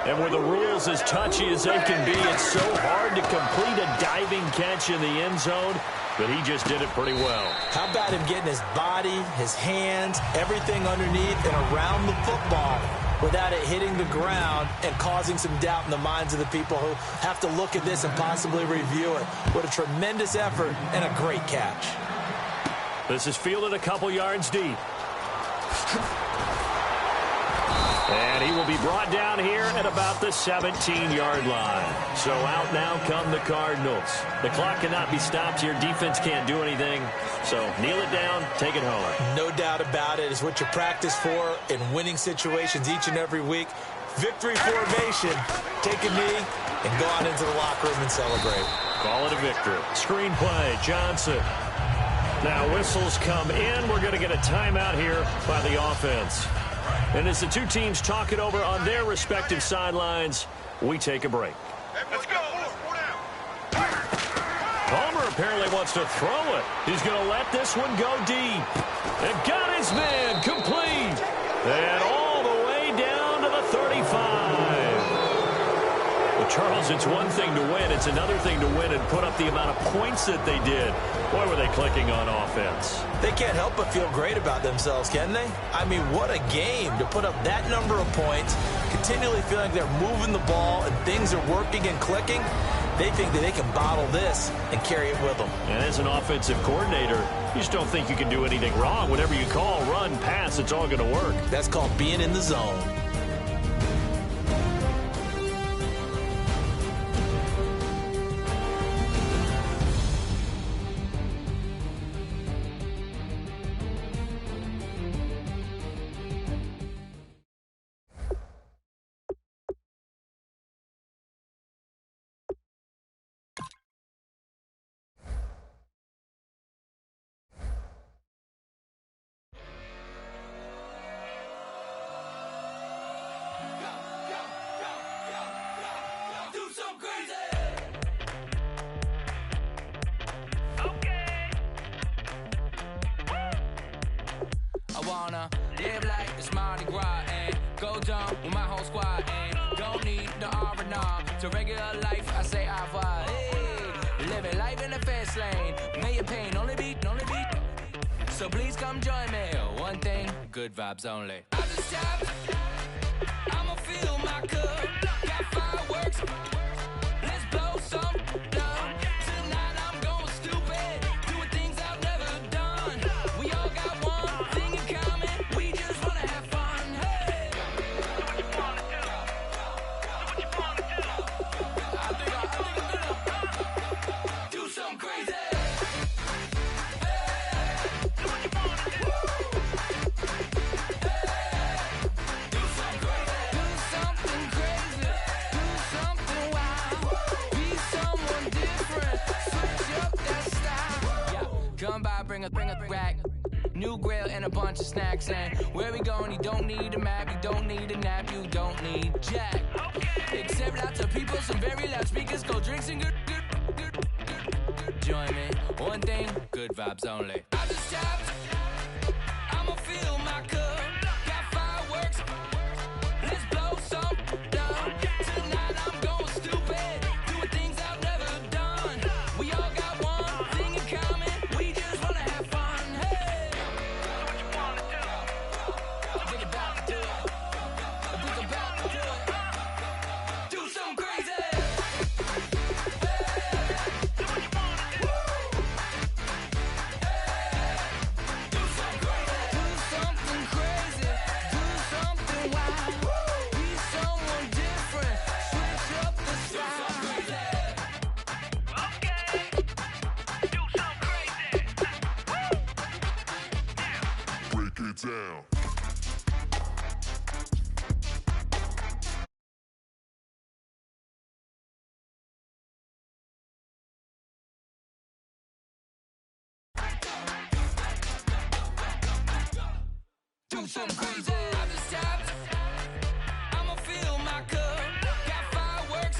And with the rules as touchy as they can be, it's so hard to complete a diving catch in the end zone, but he just did it pretty well. How about him getting his body, his hands, everything underneath and around the football without it hitting the ground and causing some doubt in the minds of the people who have to look at this and possibly review it. What a tremendous effort and a great catch. This is fielded a couple yards deep. And he will be brought down here at about the 17-yard line. So out now come the Cardinals. The clock cannot be stopped here. Defense can't do anything. So kneel it down, take it home. No doubt about it. It's what you practice for in winning situations each and every week. Victory formation. Take a knee and go on into the locker room and celebrate. Call it a victory. Screen play, Johnson. Now whistles come in. We're going to get a timeout here by the offense. And as the 2 teams talk it over on their respective sidelines, we take a break. Let's go. Palmer apparently wants to throw it. He's going to let this one go deep. And got his man complete. And all the way down to the 35. A Charles, it's one thing to win. It's another thing to win and put up the amount of points that they did. Boy, were they clicking on offense. They can't help but feel great about themselves, can they? I mean, what a game to put up that number of points, continually feeling like they're moving the ball and things are working and clicking. They think that they can bottle this and carry it with them. And as an offensive coordinator, you just don't think you can do anything wrong. Whatever you call, run, pass, it's all going to work. That's called being in the zone. Live like it's Mardi Gras and go dumb with my whole squad and don't need the R&R to regular life. I say au revoir. Hey, living life in the fast lane, million pain, only beat. So please come join me. One thing, good vibes only. I just stopped. I'ma fill my cup. Got fireworks. Let's blow some down. Tonight I'm going stupid, doing things I've never done. We all got one thing in common. We just wanna have fun. Hey, do what you wanna do. Do what you wanna do. I think I'm gonna do something crazy. Come by, bring a rack, new grill and a bunch of snacks. And where we going, you don't need a map, you don't need a nap, you don't need jack. Except lots of people, some very loud speakers, cold drinks and good. Join me, one thing, good vibes only. I just stopped, I'ma fill my cup. Got fireworks, let's blow some down. Tonight I'm going stupid, doing things I've never done. We all got one thing in common. We just wanna have fun. Hey, do what you wanna do. Think about to do it. Think about to do it. Do something crazy. Hey, do what you wanna do. Hey, do something crazy. Do something crazy. Do something wild. Be someone different. Switch up the style. Okay. Do something crazy. Break it down. Do something crazy. I just stopped. I'ma fill my cup. Got fireworks.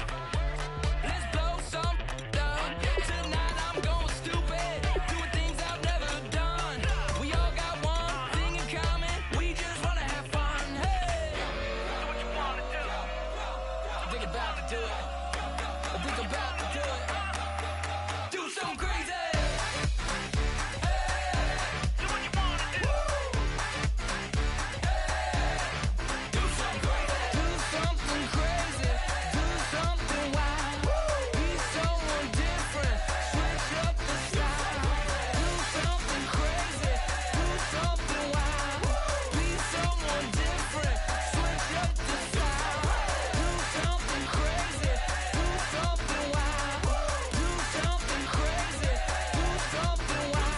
Let's blow some down. Tonight I'm going stupid, doing things I've never done. We all got one thing in common. We just wanna have fun. Hey, do what you wanna do. Think about to do it. Think about to do it. Do something crazy. Do what you wanna do. Do something crazy. Do something crazy. Do something wild. Be someone different. Switch up the style. Do something crazy. Do something wild. Be someone different. Switch up the style. Do something crazy. Do something wild. Do something crazy. Do something wild.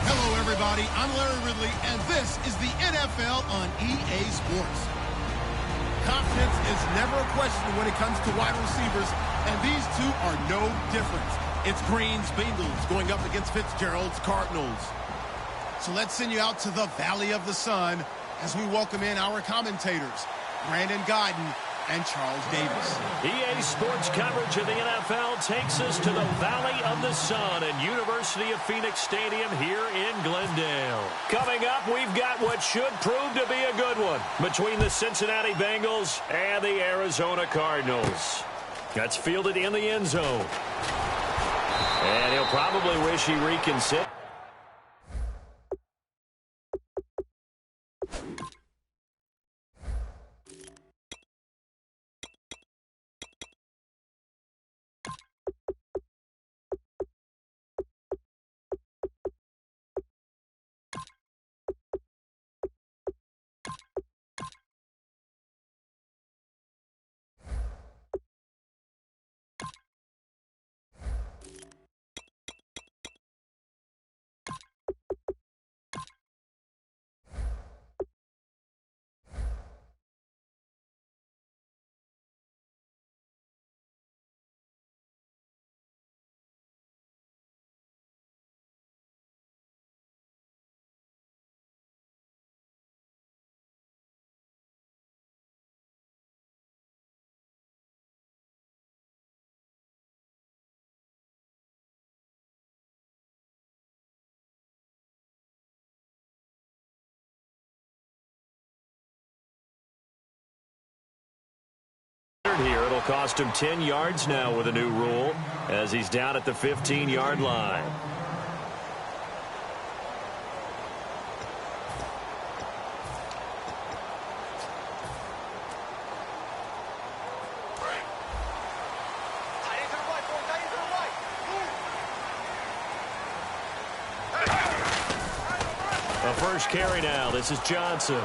Hello, everybody. I'm Larry Ridley, and this is the NFL on EA Sports. confidence is never a question when it comes to wide receivers, and these two are no different. It's Green's Bengals going up against Fitzgerald's Cardinals. So let's send you out to the Valley of the Sun as we welcome in our commentators, Brandon Godden and Charles Davis. EA Sports coverage of the NFL takes us to the Valley of the Sun at University of Phoenix Stadium here in Glendale. Coming up, we've got what should prove to be a good one between the Cincinnati Bengals and the Arizona Cardinals. That's fielded in the end zone. And he'll probably wish he reconsidered. Here, it'll cost him 10 yards now with a new rule as he's down at the 15-yard line. A first carry now. This is Johnson.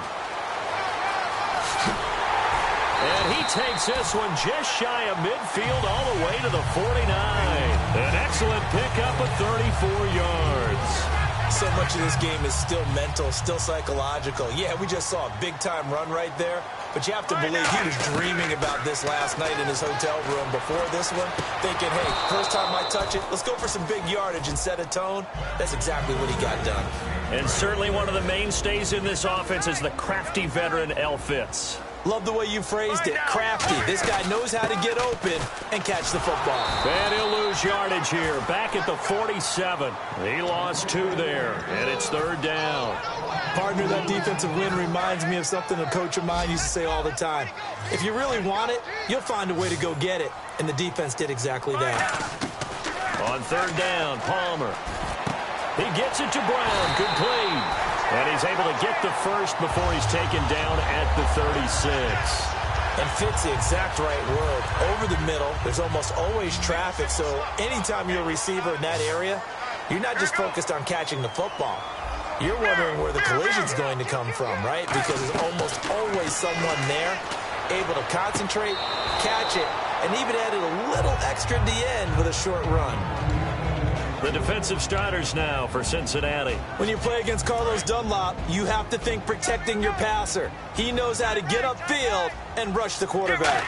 And he takes this one just shy of midfield all the way to the 49. An excellent pickup of 34 yards. So much of this game is still mental, still psychological. Yeah, we just saw a big-time run right there, but you have to believe he was dreaming about this last night in his hotel room before this one, thinking, hey, first time I touch it, let's go for some big yardage and set a tone. That's exactly what he got done. And certainly one of the mainstays in this offense is the crafty veteran El Fitz. Love the way you phrased it, crafty. This guy knows how to get open and catch the football. And he'll lose yardage here, back at the 47. He lost 2 there, and it's third down. Partner, that defensive win reminds me of something a coach of mine used to say all the time. If you really want it, you'll find a way to go get it. And the defense did exactly that. On third down, Palmer. He gets it to Brown, complete. And he's able to get the first before he's taken down at the 36. And fits the exact right word. Over the middle, there's almost always traffic, so anytime you're a receiver in that area, you're not just focused on catching the football. You're wondering where the collision's going to come from, right? Because there's almost always someone there able to concentrate, catch it, and even added a little extra at the end with a short run. The defensive starters now for Cincinnati. When you play against Carlos Dunlop, you have to think protecting your passer. He knows how to get upfield and rush the quarterback.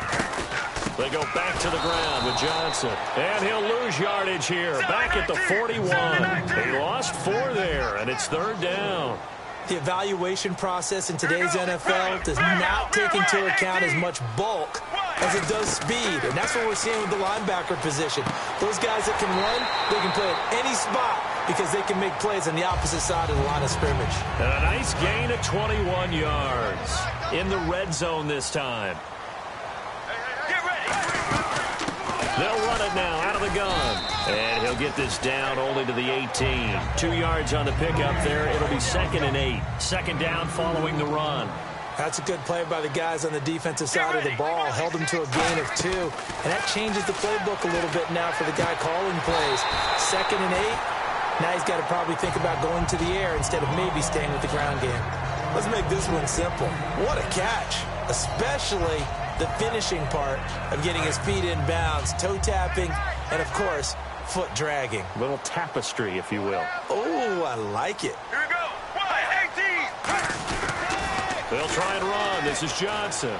They go back to the ground with Johnson. And he'll lose yardage here, back at the 41. He lost 4 there, and it's third down. The evaluation process in today's NFL does not take into account as much bulk as it does speed, and that's what we're seeing with the linebacker position. Those guys that can run, they can play at any spot because they can make plays on the opposite side of the line of scrimmage. And a nice gain of 21 yards in the red zone this time. They'll run it now out of the gun. And he'll get this down only to the 18. 2 yards on the pickup there. It'll be 2nd and 8. Second down following the run. That's a good play by the guys on the defensive side of the ball. Held them to a gain of 2. And that changes the playbook a little bit now for the guy calling plays. 2nd and 8. Now he's got to probably think about going to the air instead of maybe staying with the ground game. Let's make this one simple. What a catch, especially the finishing part of getting his feet in bounds, toe tapping, and, of course, foot dragging. A little tapestry, if you will. Oh, I like it. Here we go. 1, 18. They'll try and run. This is Johnson.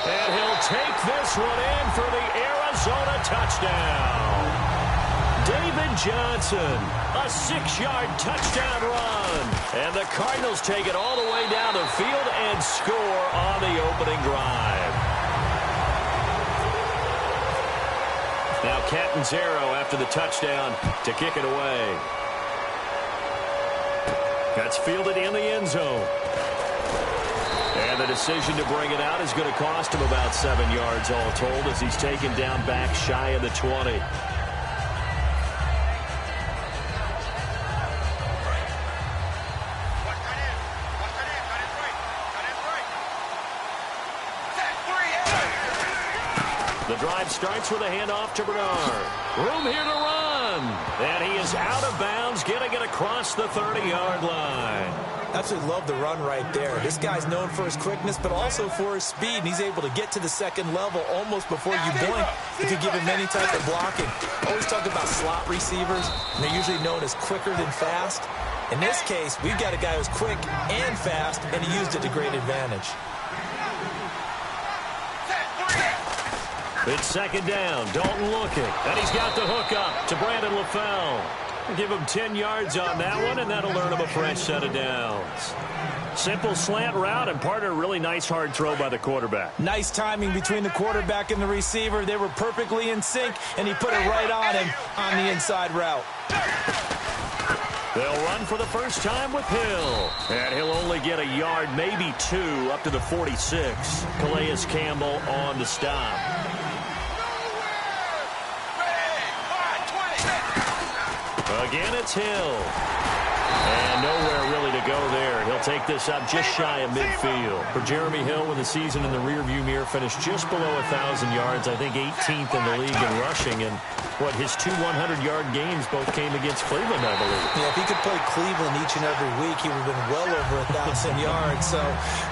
And he'll take this one in for the Arizona touchdown. David Johnson, a 6-yard touchdown run. And the Cardinals take it all the way down the field and score on the opening drive. Now Catanzaro after the touchdown to kick it away. That's fielded in the end zone. And the decision to bring it out is going to cost him about 7 yards all told as he's taken down back shy of the 20. The drive starts with a handoff to Bernard. Room here to run. And he is out of bounds, getting it across the 30-yard line. Absolutely love the run right there. This guy's known for his quickness, but also for his speed. And he's able to get to the second level almost before you blink if you give him any type of blocking. Always talk about slot receivers, and they're usually known as quicker than fast. In this case, we've got a guy who's quick and fast, and he used it to great advantage. It's second down. Dalton looking. And he's got the hook up to Brandon LaFell. Give him 10 yards on that one, and that'll earn him a fresh set of downs. Simple slant route, and part of a really nice hard throw by the quarterback. Nice timing between the quarterback and the receiver. They were perfectly in sync, and he put it right on him on the inside route. They'll run for the first time with Hill. And he'll only get a yard, maybe 2, up to the 46. Calais Campbell on the stop. Again, it's Hill. And nowhere really to go there. He'll take this up just shy of midfield. For Jeremy Hill, with the season in the rearview mirror, finished just below 1,000 yards. I think 18th in the league in rushing. And his 2 100-yard games both came against Cleveland, I believe. Yeah, if he could play Cleveland each and every week, he would have been well over 1,000 yards. So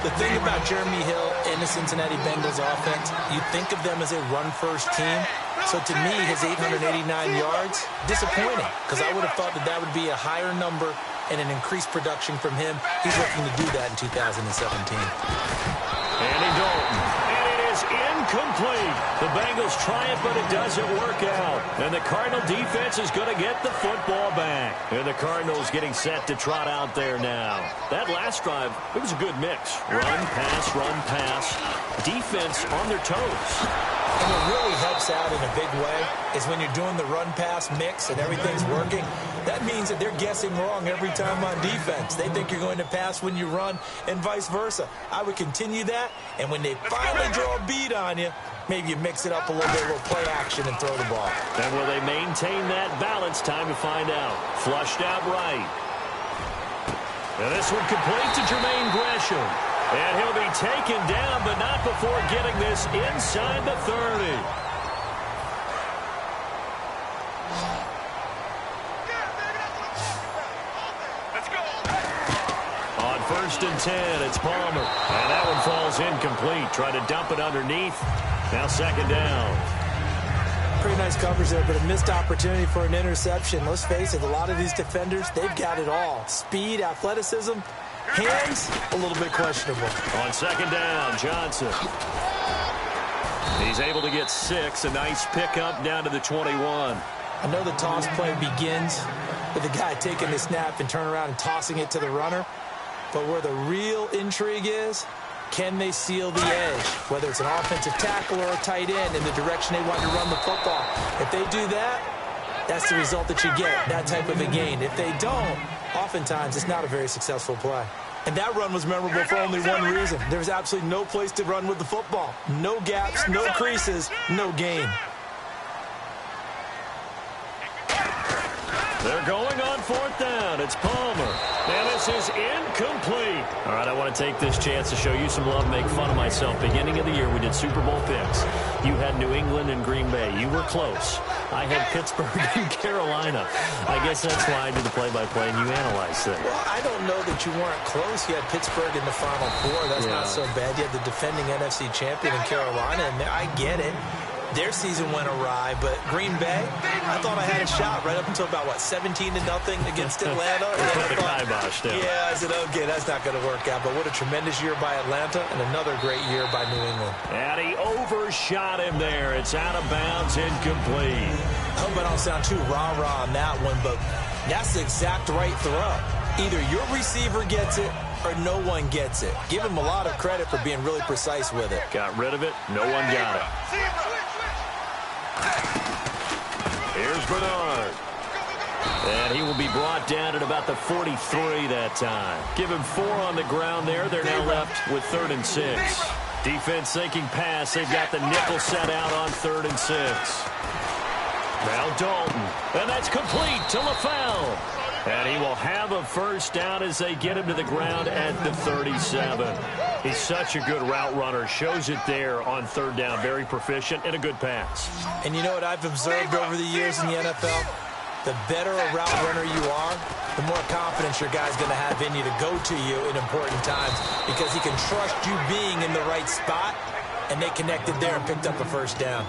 the thing about Jeremy Hill and the Cincinnati Bengals offense, you think of them as a run-first team. So to me, his 889 yards, disappointing, because I would have thought that would be a higher number and an increased production from him. He's looking to do that in 2017. Andy Dalton. And it is incomplete. The Bengals try it, but it doesn't work out. And the Cardinal defense is going to get the football back. And the Cardinals getting set to trot out there now. That last drive, it was a good mix. Run, pass, defense on their toes. And what really helps out in a big way is when you're doing the run-pass mix and everything's working, that means that they're guessing wrong every time on defense. They think you're going to pass when you run and vice versa. I would continue that, and when they finally draw a beat on you, maybe you mix it up a little bit, a little play action, and throw the ball. And will they maintain that balance? Time to find out. Flushed out right. And this one complete to Jermaine Gresham. And he'll be taken down, but not before getting this inside the 30. Let's go. On 1st and 10, it's Palmer. And that one falls incomplete. Try to dump it underneath. Now second down. Pretty nice coverage there, but a missed opportunity for an interception. Let's face it, a lot of these defenders, they've got it all. Speed, athleticism, hands, a little bit questionable. On second down, Johnson. He's able to get 6. A nice pickup down to the 21. I know the toss play begins with the guy taking the snap and turning around and tossing it to the runner. But where the real intrigue is, can they seal the edge? Whether it's an offensive tackle or a tight end in the direction they want to run the football. If they do that, that's the result that you get, that type of a gain. If they don't, oftentimes it's not a very successful play. And that run was memorable for only one reason. There was absolutely no place to run with the football. No gaps, no creases, no gain. They're going on 4th down. It's Palmer. And this is incomplete. All right, I want to take this chance to show you some love, make fun of myself. Beginning of the year, we did Super Bowl picks. You had New England and Green Bay. You were close. I had Pittsburgh and Carolina. I guess that's why I do the play-by-play and you analyze things. Well, I don't know that you weren't close. You had Pittsburgh in the Final Four. That's not so bad. You had the defending NFC champion in Carolina, and I get it. their season went awry, but Green Bay, I thought I had a shot right up until about, 17-0 against Atlanta. I said, okay, that's not going to work out. But what a tremendous year by Atlanta and another great year by New England. And he overshot him there. It's out of bounds, incomplete. I hope I don't sound too rah-rah on that one, but that's the exact right throw. Either your receiver gets it or no one gets it. Give him a lot of credit for being really precise with it. Got rid of it. No one got it. Here's Bernard. And he will be brought down at about the 43 that time. Give him 4 on the ground there. They're now left with 3rd and 6. Defense thinking pass. They've got the nickel set out on 3rd and 6. Now Dalton. And that's complete to LaFell. And he will have a first down as they get him to the ground at the 37. He's such a good route runner. Shows it there on 3rd down. Very proficient and a good pass. And you know what I've observed over the years in the NFL? The better a route runner you are, the more confidence your guy's going to have in you to go to you in important times because he can trust you being in the right spot, and they connected there and picked up a first down.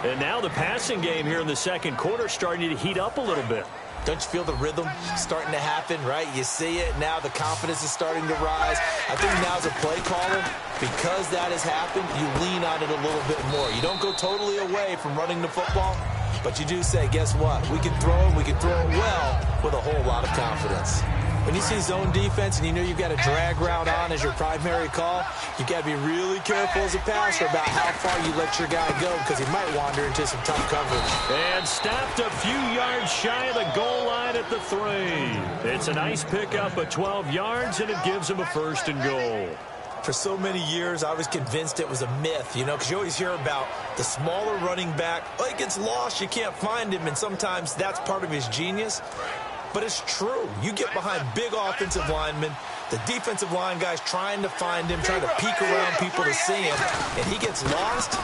And now the passing game here in the second quarter starting to heat up a little bit. Don't you feel the rhythm starting to happen, right? You see it. Now the confidence is starting to rise. I think now as a play caller, because that has happened, you lean on it a little bit more. You don't go totally away from running the football, but you do say, guess what? We can throw it. We can throw it well with a whole lot of confidence. When you see zone defense and you know you've got a drag route on as your primary call, you've got to be really careful as a passer about how far you let your guy go because he might wander into some tough coverage. And stopped a few yards shy of the goal line at the 3. It's a nice pickup of 12 yards, and it gives him a 1st and goal. For so many years, I was convinced it was a myth, because you always hear about the smaller running back. Oh, he gets lost, you can't find him, and sometimes that's part of his genius. But it's true. You get behind big offensive linemen, the defensive line guys trying to find him, trying to peek around people to see him, and he gets lost.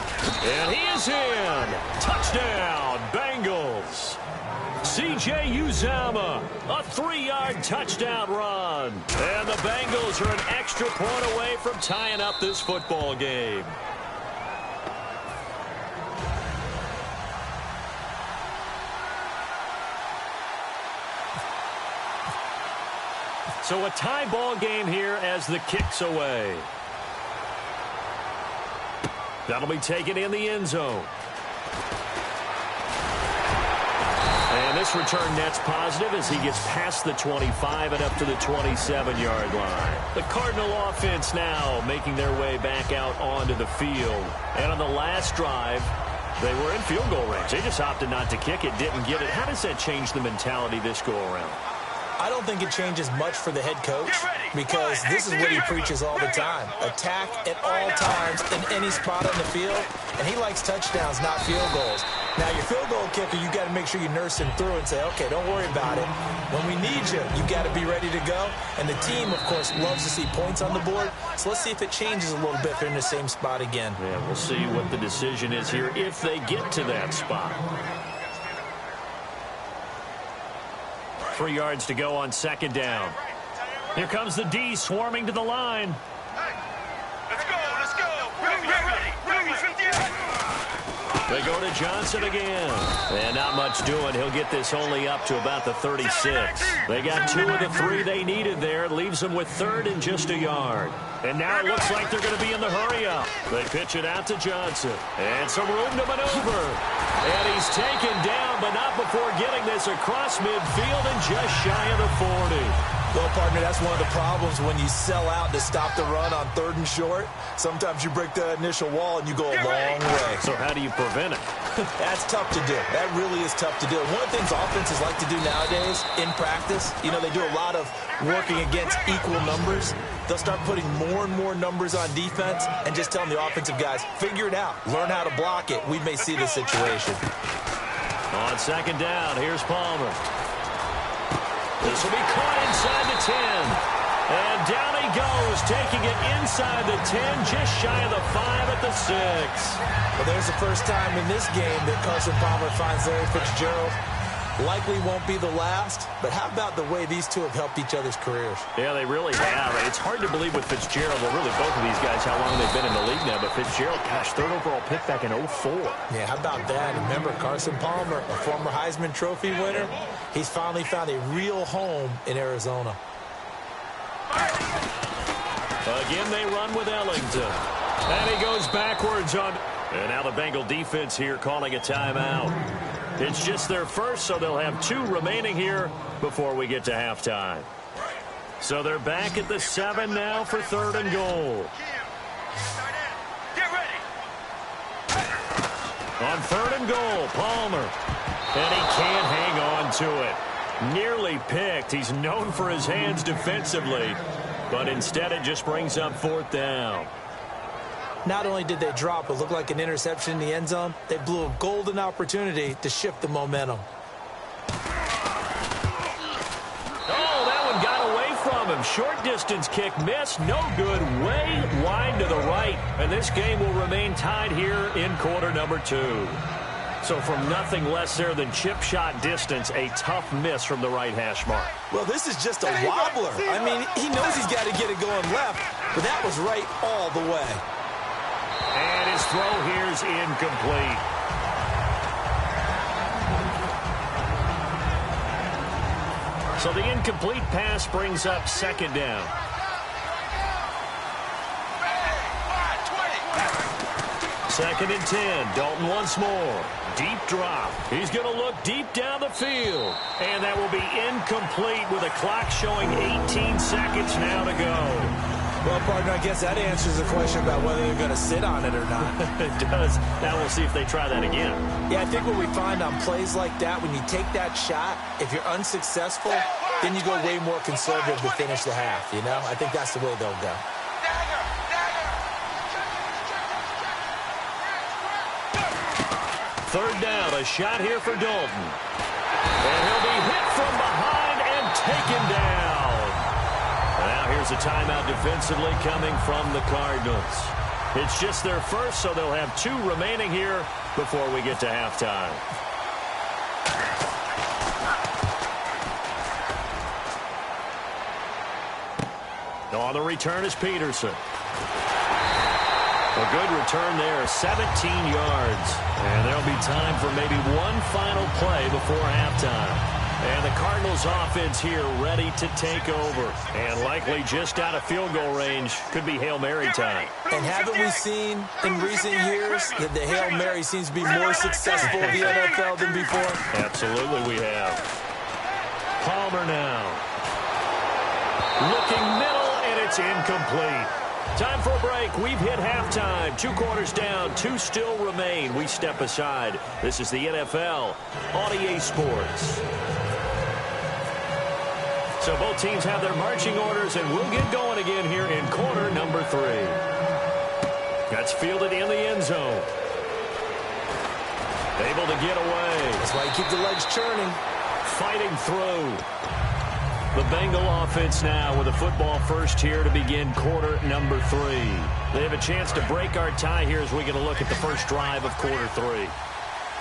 And he is in. Touchdown, Bengals. C.J. Uzomah, a 3-yard touchdown run. And the Bengals are an extra point away from tying up this football game. So a tie ball game here as the kick's away. That'll be taken in the end zone. And this return net's positive as he gets past the 25 and up to the 27-yard line. The Cardinal offense now making their way back out onto the field. And on the last drive, they were in field goal range. They just opted not to kick it, didn't get it. How does that change the mentality this go-around? I don't think it changes much for the head coach because this is what he preaches all the time. Attack at all times in any spot on the field, and he likes touchdowns, not field goals. Now, your field goal kicker, you got to make sure you nurse him through and say, okay, don't worry about it. When we need you, you got to be ready to go. And the team, of course, loves to see points on the board. So let's see if it changes a little bit if they're in the same spot again. Yeah, we'll see what the decision is here if they get to that spot. 3 yards to go on 2nd down. Here comes the D swarming to the line. Let's go. Ready, 58. They go to Johnson again. And not much doing. He'll get this only up to about the 36. They got 2 of the 3 they needed there. It leaves them with 3rd and just a yard. And now it looks like they're going to be in the hurry-up. They pitch it out to Johnson. And some room to maneuver. And he's taken down, but not before getting this across midfield and just shy of the 40. Well, partner, that's one of the problems when you sell out to stop the run on 3rd and short. Sometimes you break that initial wall and you go a long way. So how do you prevent it? That's tough to do. That really is tough to do. One of the things offenses like to do nowadays in practice, they do a lot of working against equal numbers. They'll start putting more and more numbers on defense and just telling the offensive guys, figure it out. Learn how to block it. We may see this situation. On 2nd down, here's Palmer. This will be caught inside the 10. And down he goes, taking it inside the 10, just shy of the 5 at the 6. Well, there's the first time in this game that Carson Palmer finds Larry Fitzgerald Likely won't be the last, but how about the way these two have helped each other's careers? Yeah, they really have. It's hard to believe with Fitzgerald, well, really both of these guys, how long they've been in the league now. But Fitzgerald, gosh, third overall pick back in 04. Yeah, how about that? Remember Carson Palmer, a former Heisman Trophy winner? He's finally found a real home in Arizona. Again, they run with Ellington. And he goes backwards on... And now the Bengal defense here calling a timeout. It's just their first, so they'll have 2 remaining here before we get to halftime. So they're back at the 7 now for 3rd and goal. Get ready. On 3rd and goal, Palmer. And he can't hang on to it. Nearly picked. He's known for his hands defensively, but instead it just brings up 4th down. Not only did they drop what looked like an interception in the end zone, they blew a golden opportunity to shift the momentum. Oh, that one got away from him. Short distance kick missed. No good. Way wide to the right. And this game will remain tied here in quarter number 2. So from nothing less there than chip shot distance, a tough miss from the right hash mark. Well, this is just a wobbler. I mean, he knows he's got to get it going left, but that was right all the way. And his throw here's incomplete. So the incomplete pass brings up 2nd down. 2nd and 10. Dalton once more. Deep drop. He's going to look deep down the field. And that will be incomplete with a clock showing 18 seconds now to go. Well, partner, I guess that answers the question about whether they're going to sit on it or not. It does. Now we'll see if they try that again. Yeah, I think what we find on plays like that, when you take that shot, if you're unsuccessful, then you go way more conservative to finish the half, you know? I think that's the way they'll go. Third down, a shot here for Dalton. And he'll be hit from behind and taken down. Now here's a timeout defensively coming from the Cardinals. It's just their first, so they'll have 2 remaining here before we get to halftime. On the return is Peterson. A good return there, 17 yards. And there'll be time for maybe one final play before halftime. And the Cardinals offense here ready to take over. And likely just out of field goal range. Could be Hail Mary time. And haven't we seen in recent years that the Hail Mary seems to be more successful in the NFL than before? Absolutely we have. Palmer now. Looking middle, and it's incomplete. Time for a break. We've hit halftime. 2 quarters down. 2 still remain. We step aside. This is the NFL on EA Sports. So both teams have their marching orders, and we'll get going again here in quarter number 3. That's fielded in the end zone. Able to get away. That's why you keep the legs churning. Fighting through. The Bengal offense now with a football first here to begin quarter number 3. They have a chance to break our tie here as we get a look at the first drive of quarter 3.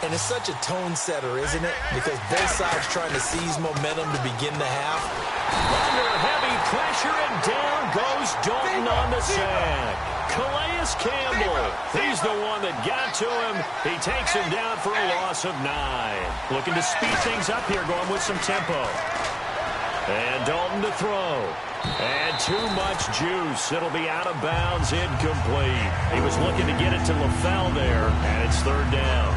And it's such a tone setter, isn't it? Because both sides trying to seize momentum to begin the half. Under heavy pressure, and down goes Dalton on the sack. Calais Campbell, he's the one that got to him. He takes him down for a loss of 9. Looking to speed things up here, going with some tempo. And Dalton to throw. And too much juice. It'll be out of bounds, incomplete. He was looking to get it to LaFell there, and it's 3rd down.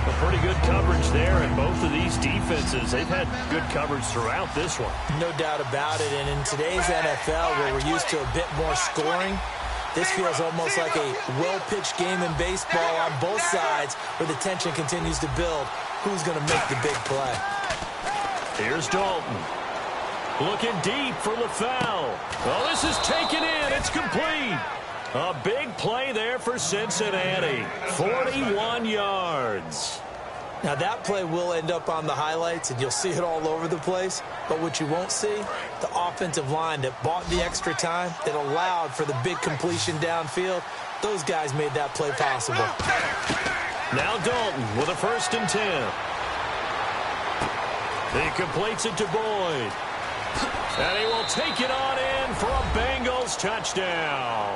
A pretty good coverage there, and both of these defenses, they've had good coverage throughout this one. No doubt about it, and in today's NFL, where we're used to a bit more scoring, this feels almost like a well-pitched game in baseball on both sides, where the tension continues to build. Who's going to make the big play? Here's Dalton. Looking deep for LaFell. Well, this is taken in. It's complete. A big play there for Cincinnati. 41 yards. Now, that play will end up on the highlights, and you'll see it all over the place. But what you won't see, the offensive line that bought the extra time, that allowed for the big completion downfield, those guys made that play possible. Now Dalton with a 1st and 10. He completes it to Boyd. And he will take it on in for a Bengals touchdown.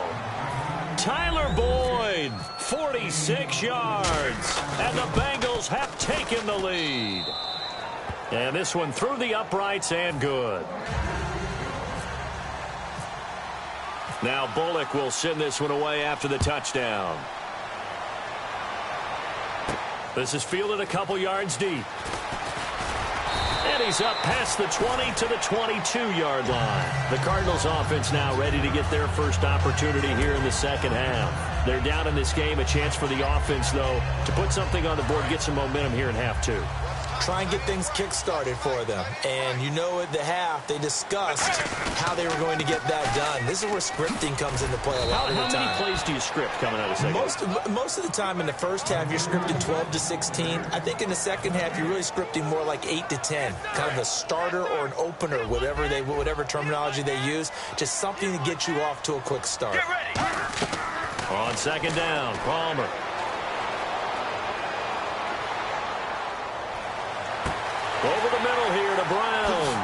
Tyler Boyd, 46 yards. And the Bengals have taken the lead. And this one through the uprights and good. Now Bullock will send this one away after the touchdown. This is fielded a couple yards deep. And he's up past the 20 to the 22-yard line. The Cardinals offense now ready to get their first opportunity here in the second half. They're down in this game. A chance for the offense, though, to put something on the board, get some momentum here in half two. Try and get things kick-started for them. And you know at the half, they discussed how they were going to get that done. This is where scripting comes into play a lot of the time. How many plays do you script coming out of second half? Most of the time in the first half, you're scripting 12 to 16. I think in the second half, you're really scripting more like 8 to 10. Kind of a starter or an opener, whatever terminology they use. Just something to get you off to a quick start. Get ready. On second down, Palmer. Over the middle here to Brown.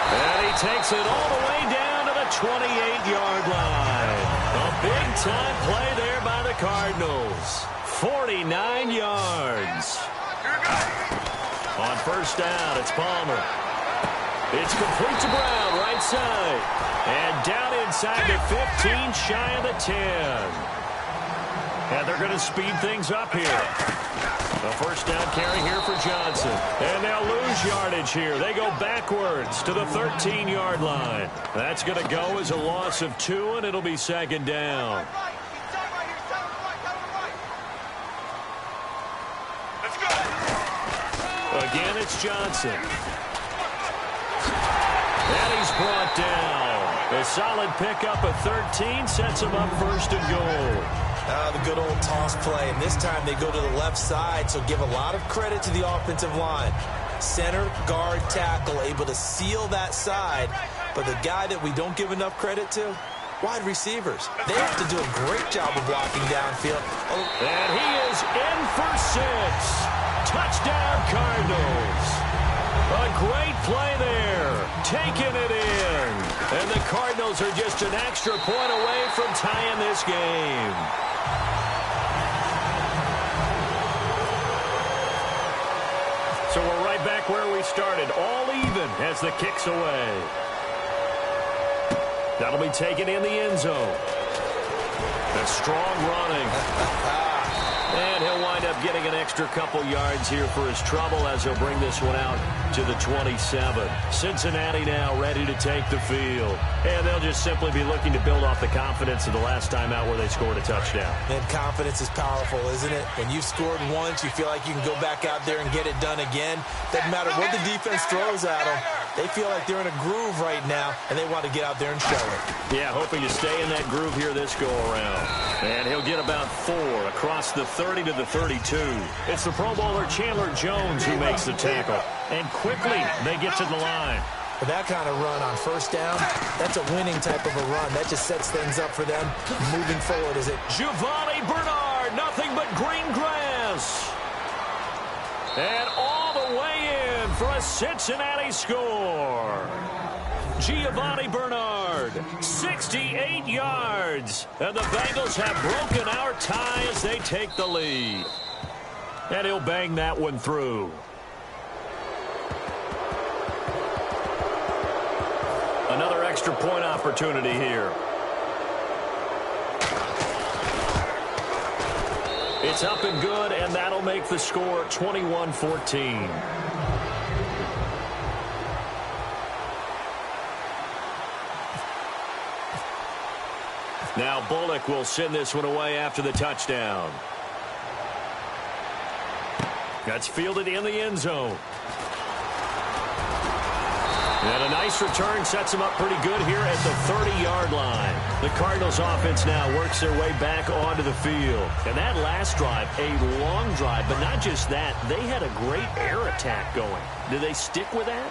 And he takes it all the way down to the 28-yard line. A big-time play there by the Cardinals. 49 yards. On first down, it's Palmer. It's complete to Brown, right side. And down inside the 15, shy of the 10. And they're going to speed things up here. A first down carry here for Johnson. And they'll lose yardage here. They go backwards to the 13-yard line. That's going to go as a loss of 2, and it'll be second down. Let's go. Again, it's Johnson. And he's brought down. A solid pickup of 13 sets him up first and goal. The good old toss play, and this time they go to the left side, so give a lot of credit to the offensive line. Center, guard, tackle, able to seal that side, but the guy that we don't give enough credit to, wide receivers. They have to do a great job of blocking downfield. And he is in for 6. Touchdown, Cardinals. A great play there, taking it in. And the Cardinals are just an extra point away from tying this game. So we're right back where we started, all even as the kick's away. That'll be taken in the end zone. That's strong running. And he'll wind up getting an extra couple yards here for his trouble as he'll bring this one out to the 27. Cincinnati now ready to take the field. And they'll just simply be looking to build off the confidence of the last time out where they scored a touchdown. And confidence is powerful, isn't it? When you've scored once, you feel like you can go back out there and get it done again. Doesn't matter what the defense throws at them. They feel like they're in a groove right now, and they want to get out there and show it. Yeah, hoping to stay in that groove here this go-around. And he'll get about 4 across the 30 to the 32. It's the Pro Bowler Chandler Jones who makes the tackle. And quickly, they get to the line. For that kind of run on first down, that's a winning type of a run. That just sets things up for them moving forward. Is it Giovanni Bernard, nothing but green grass. And all the way in for a Cincinnati score. Giovanni Bernard, 68 yards. And the Bengals have broken our tie as they take the lead. And he'll bang that one through. Another extra point opportunity here. It's up and good, and that'll make the score 21-14. Now Bullock will send this one away after the touchdown. That's fielded in the end zone. And a nice return sets him up pretty good here at the 30-yard line. The Cardinals offense now works their way back onto the field. And that last drive, a long drive, but not just that. They had a great air attack going. Do they stick with that?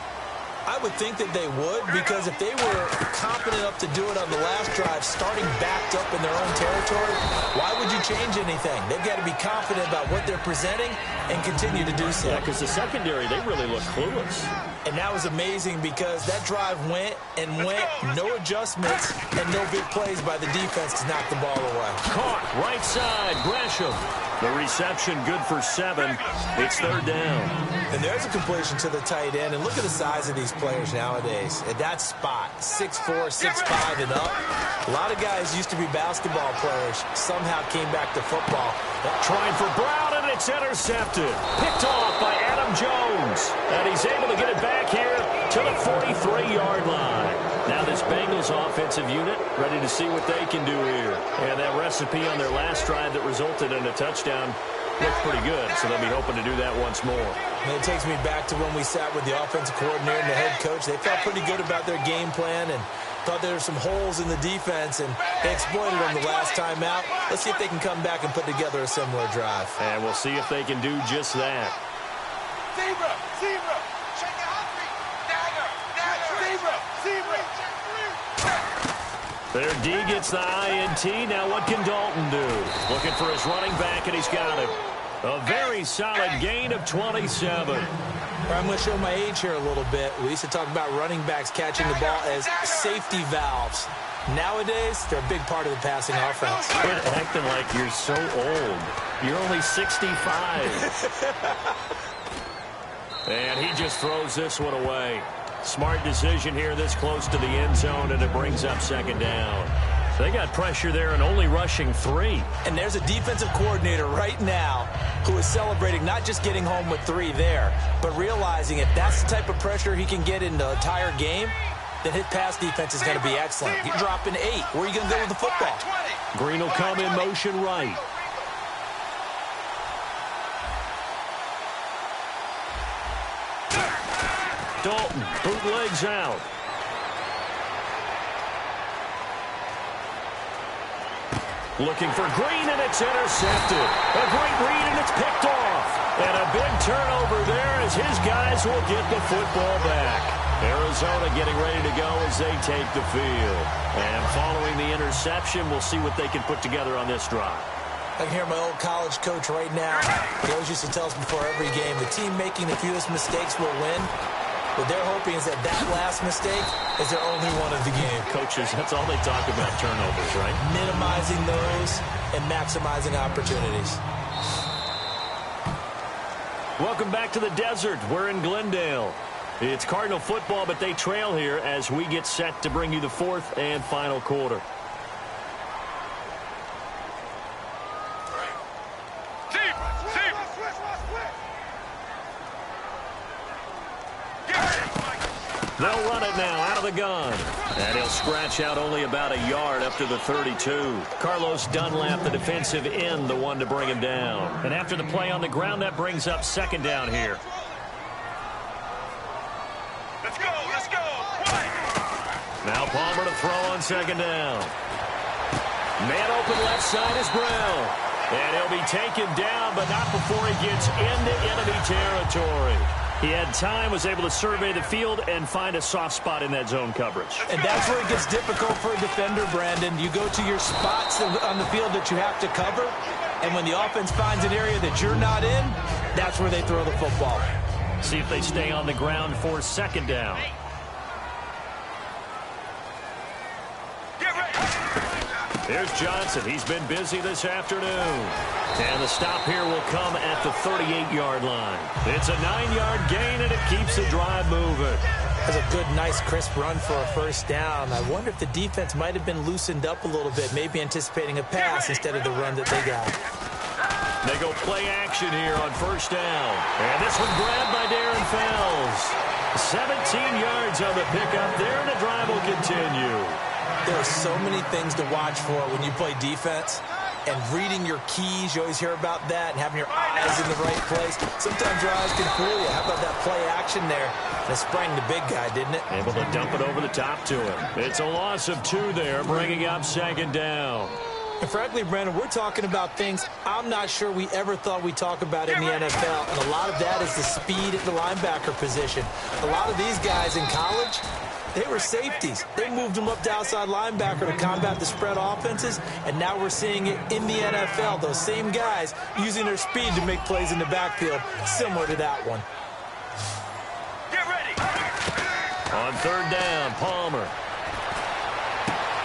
I would think that they would, because if they were confident enough to do it on the last drive, starting backed up in their own territory, why would you change anything? They've got to be confident about what they're presenting and continue to do so. Yeah, because the secondary, they really look clueless. And that was amazing because that drive went and went, no adjustments, and no big plays by the defense to knock the ball away. Caught, right side, Gresham. The reception good for 7. It's 3rd down. And there's a completion to the tight end. And look at the size of these players nowadays. At that spot, 6'4", 6'5", and up. A lot of guys used to be basketball players. Somehow came back to football. Trying for Brown, and it's intercepted. Picked off by Adam Jones. And he's able to get it back here to the 43-yard line. Now this Bengals offensive unit ready to see what they can do here. And that recipe on their last drive that resulted in a touchdown looked pretty good, so they'll be hoping to do that once more. And it takes me back to when we sat with the offensive coordinator and the head coach. They felt pretty good about their game plan and thought there were some holes in the defense, and they exploited them the last time out. Let's see if they can come back and put together a similar drive. And we'll see if they can do just that. Zebra, zebra. Check it out. Dagger, dagger. Zebra, zebra. Their D gets the INT. Now what can Dalton do? Looking for his running back, and he's got him. A very solid gain of 27. I'm going to show my age here a little bit. We used to talk about running backs catching the ball as safety valves. Nowadays, they're a big part of the passing offense. Quit acting like you're so old. You're only 65. And he just throws this one away. Smart decision here this close to the end zone, and it brings up 2nd down. They got pressure there and only rushing 3. And there's a defensive coordinator right now who is celebrating not just getting home with 3 there, but realizing if that's the type of pressure he can get in the entire game, then his pass defense is going to be excellent. You're dropping 8. Where are you going to go with the football? Green will come in motion right. Dalton, bootlegs out. Looking for Green, and it's intercepted. A great read, and it's picked off. And a big turnover there as his guys will get the football back. Arizona getting ready to go as they take the field. And following the interception, we'll see what they can put together on this drive. I can hear my old college coach right now. He always used to tell us before every game, the team making the fewest mistakes will win. What they're hoping is that last mistake is their only one of the game. Coaches, that's all they talk about, turnovers, right? Minimizing those and maximizing opportunities. Welcome back to the desert. We're in Glendale. It's Cardinal football, but they trail here as we get set to bring you the 4th and final quarter. They'll run it now out of the gun. And he'll scratch out only about a yard up to the 32. Carlos Dunlap, the defensive end, the one to bring him down. And after the play on the ground, that brings up 2nd down here. Let's go, let's go. Now Palmer to throw on 2nd down. Man open left side is Brown. And he'll be taken down, but not before he gets into enemy territory. He had time, was able to survey the field and find a soft spot in that zone coverage. And that's where it gets difficult for a defender, Brandon. You go to your spots on the field that you have to cover, and when the offense finds an area that you're not in, that's where they throw the football. See if they stay on the ground for 2nd down. Here's Johnson. He's been busy this afternoon. And the stop here will come at the 38-yard line. It's a 9-yard gain, and it keeps the drive moving. That's a good, nice, crisp run for a 1st down. I wonder if the defense might have been loosened up a little bit, maybe anticipating a pass instead of the run that they got. They go play action here on 1st down. And this one grabbed by Darren Fells. 17 yards on the pickup there, and the drive will continue. There are so many things to watch for when you play defense. And reading your keys, you always hear about that, and having your eyes in the right place. Sometimes your eyes can fool you. How about that play action there? That sprang the big guy, didn't it? Able to dump it over the top to him. It's a loss of 2 there, bringing up 2nd down. And frankly, Brandon, we're talking about things I'm not sure we ever thought we'd talk about in the NFL. And a lot of that is the speed at the linebacker position. A lot of these guys in college, they were safeties. They moved them up to outside linebacker to combat the spread offenses, and now we're seeing it in the NFL. Those same guys using their speed to make plays in the backfield, similar to that one. Get ready. On third down, Palmer.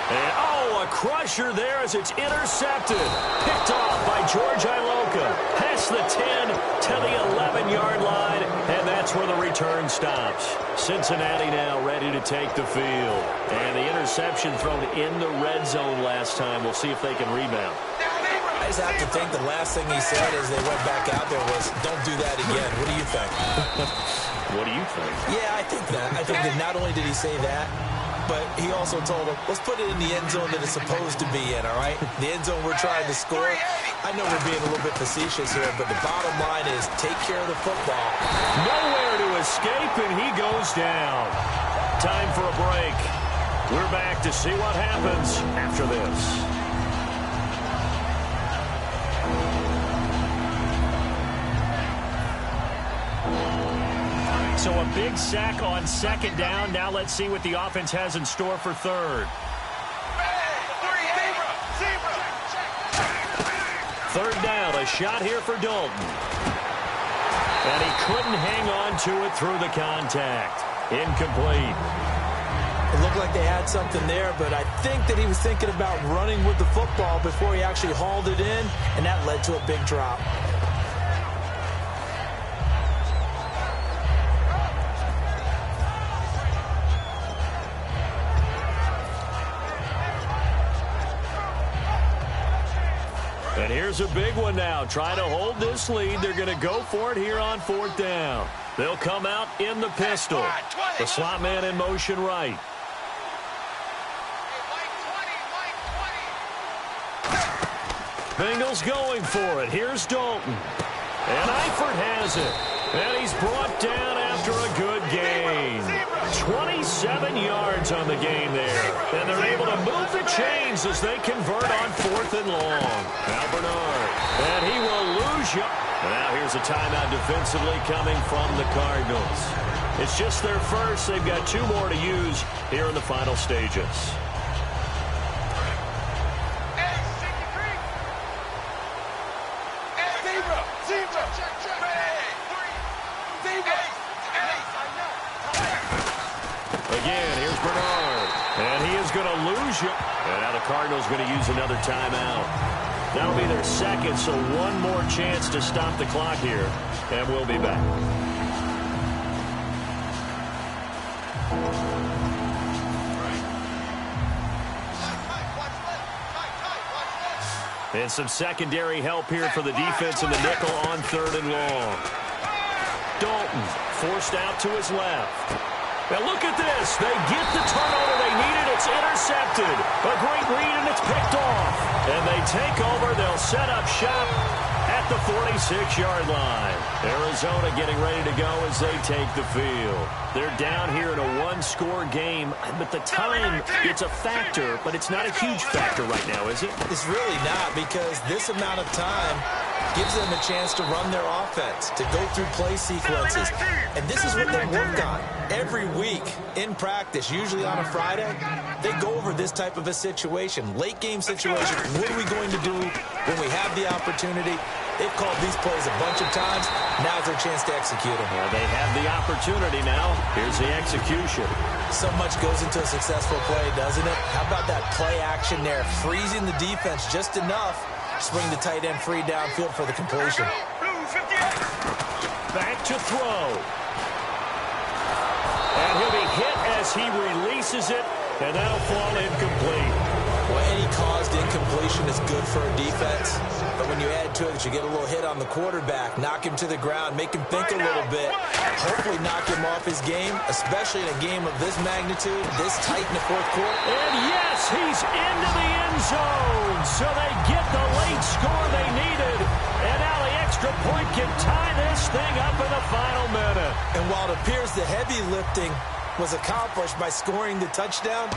And, oh, a crusher there as it's intercepted. Picked off by George Iloka. Past the 10 to the 11-yard line, and that's where the return stops. Cincinnati now ready to take the field. And the interception thrown in the red zone last time. We'll see if they can rebound. I just have to think the last thing he said as they went back out there was, don't do that again. What do you think? What do you think? Yeah, I think that. I think that not only did he say that, but he also told them, let's put it in the end zone that it's supposed to be in, all right? The end zone we're trying to score. I know we're being a little bit facetious here, but the bottom line is take care of the football. Nowhere to escape, and he goes down. Time for a break. We're back to see what happens after this. So a big sack on second down. Now let's see what the offense has in store for third. Third down, a shot here for Dalton. And he couldn't hang on to it through the contact. Incomplete. It looked like they had something there, but I think that he was thinking about running with the football before he actually hauled it in, and that led to a big drop. And here's a big one now. Trying to hold this lead. They're going to go for it here on fourth down. They'll come out in the pistol. The slot man in motion right. Bengals going for it. Here's Dalton. And Eifert has it. And he's brought down after a good gain. 27 yards on the game there. And they're able to move the chains as they convert on fourth and long. Now Bernard. And he will lose you. Now here's a timeout defensively coming from the Cardinals. It's just their first. They've got two more to use here in the final stages. Again, here's Bernard. And he is going to lose you. And now the Cardinals going to use another timeout. That'll be their second, so one more chance to stop the clock here. And we'll be back. And some secondary help here for the defense in the nickel on third and long. Dalton forced out to his left. Now look at this. They get the turnover they needed. It's intercepted. A great read, and it's picked off. And they take over. They'll set up shop at the 46-yard line. Arizona getting ready to go as they take the field. They're down here in a one-score game. But the time, it's a factor, but it's not a huge factor right now, is it? It's really not, because this amount of time gives them a chance to run their offense, to go through play sequences. And this is what they work on every week in practice, usually on a Friday. They go over this type of a situation, late game situation. What are we going to do when we have the opportunity? They've called these plays a bunch of times. Now's their chance to execute them. Well, they have the opportunity now. Here's the execution. So much goes into a successful play, doesn't it? How about that play action there, freezing the defense just enough, swing the tight end free downfield for the completion. Back to throw. And he'll be hit as he releases it, and that'll fall incomplete. Well, any caused incompletion is good for a defense, but when you add to it that you get a little hit on the quarterback, knock him to the ground, make him think a little bit, hopefully knock him off his game, especially in a game of this magnitude, this tight in the fourth quarter. And yes, he's into the end zone, so they get the late score they needed, and now the extra point can tie this thing up in the final minute. And while it appears the heavy lifting was accomplished by scoring the touchdown.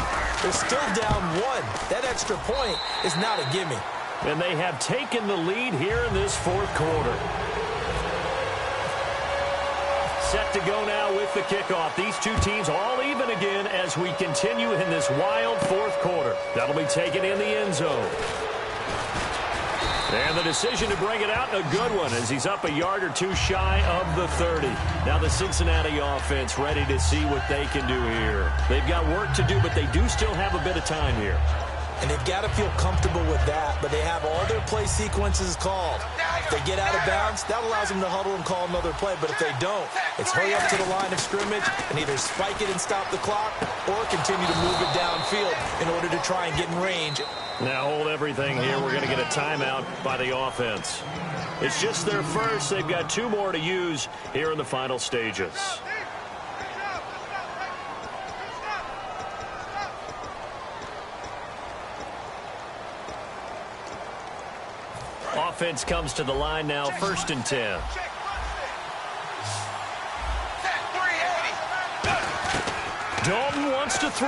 They're still down 1. That extra point is not a gimme. And they have taken the lead here in this fourth quarter. Set to go now with the kickoff. These two teams all even again as we continue in this wild fourth quarter. That'll be taken in the end zone. And the decision to bring it out, a good one, as he's up a yard or two shy of the 30. Now the Cincinnati offense ready to see what they can do here. They've got work to do, but they do still have a bit of time here. And they've got to feel comfortable with that, but they have all their play sequences called. If they get out of bounds, that allows them to huddle and call another play. But if they don't, it's hurry up to the line of scrimmage and either spike it and stop the clock or continue to move it downfield in order to try and get in range. Now hold everything here. We're going to get a timeout by the offense. It's just their first. They've got 2 more to use here in the final stages. Offense comes to the line now, 1st and 10. Dalton wants to throw.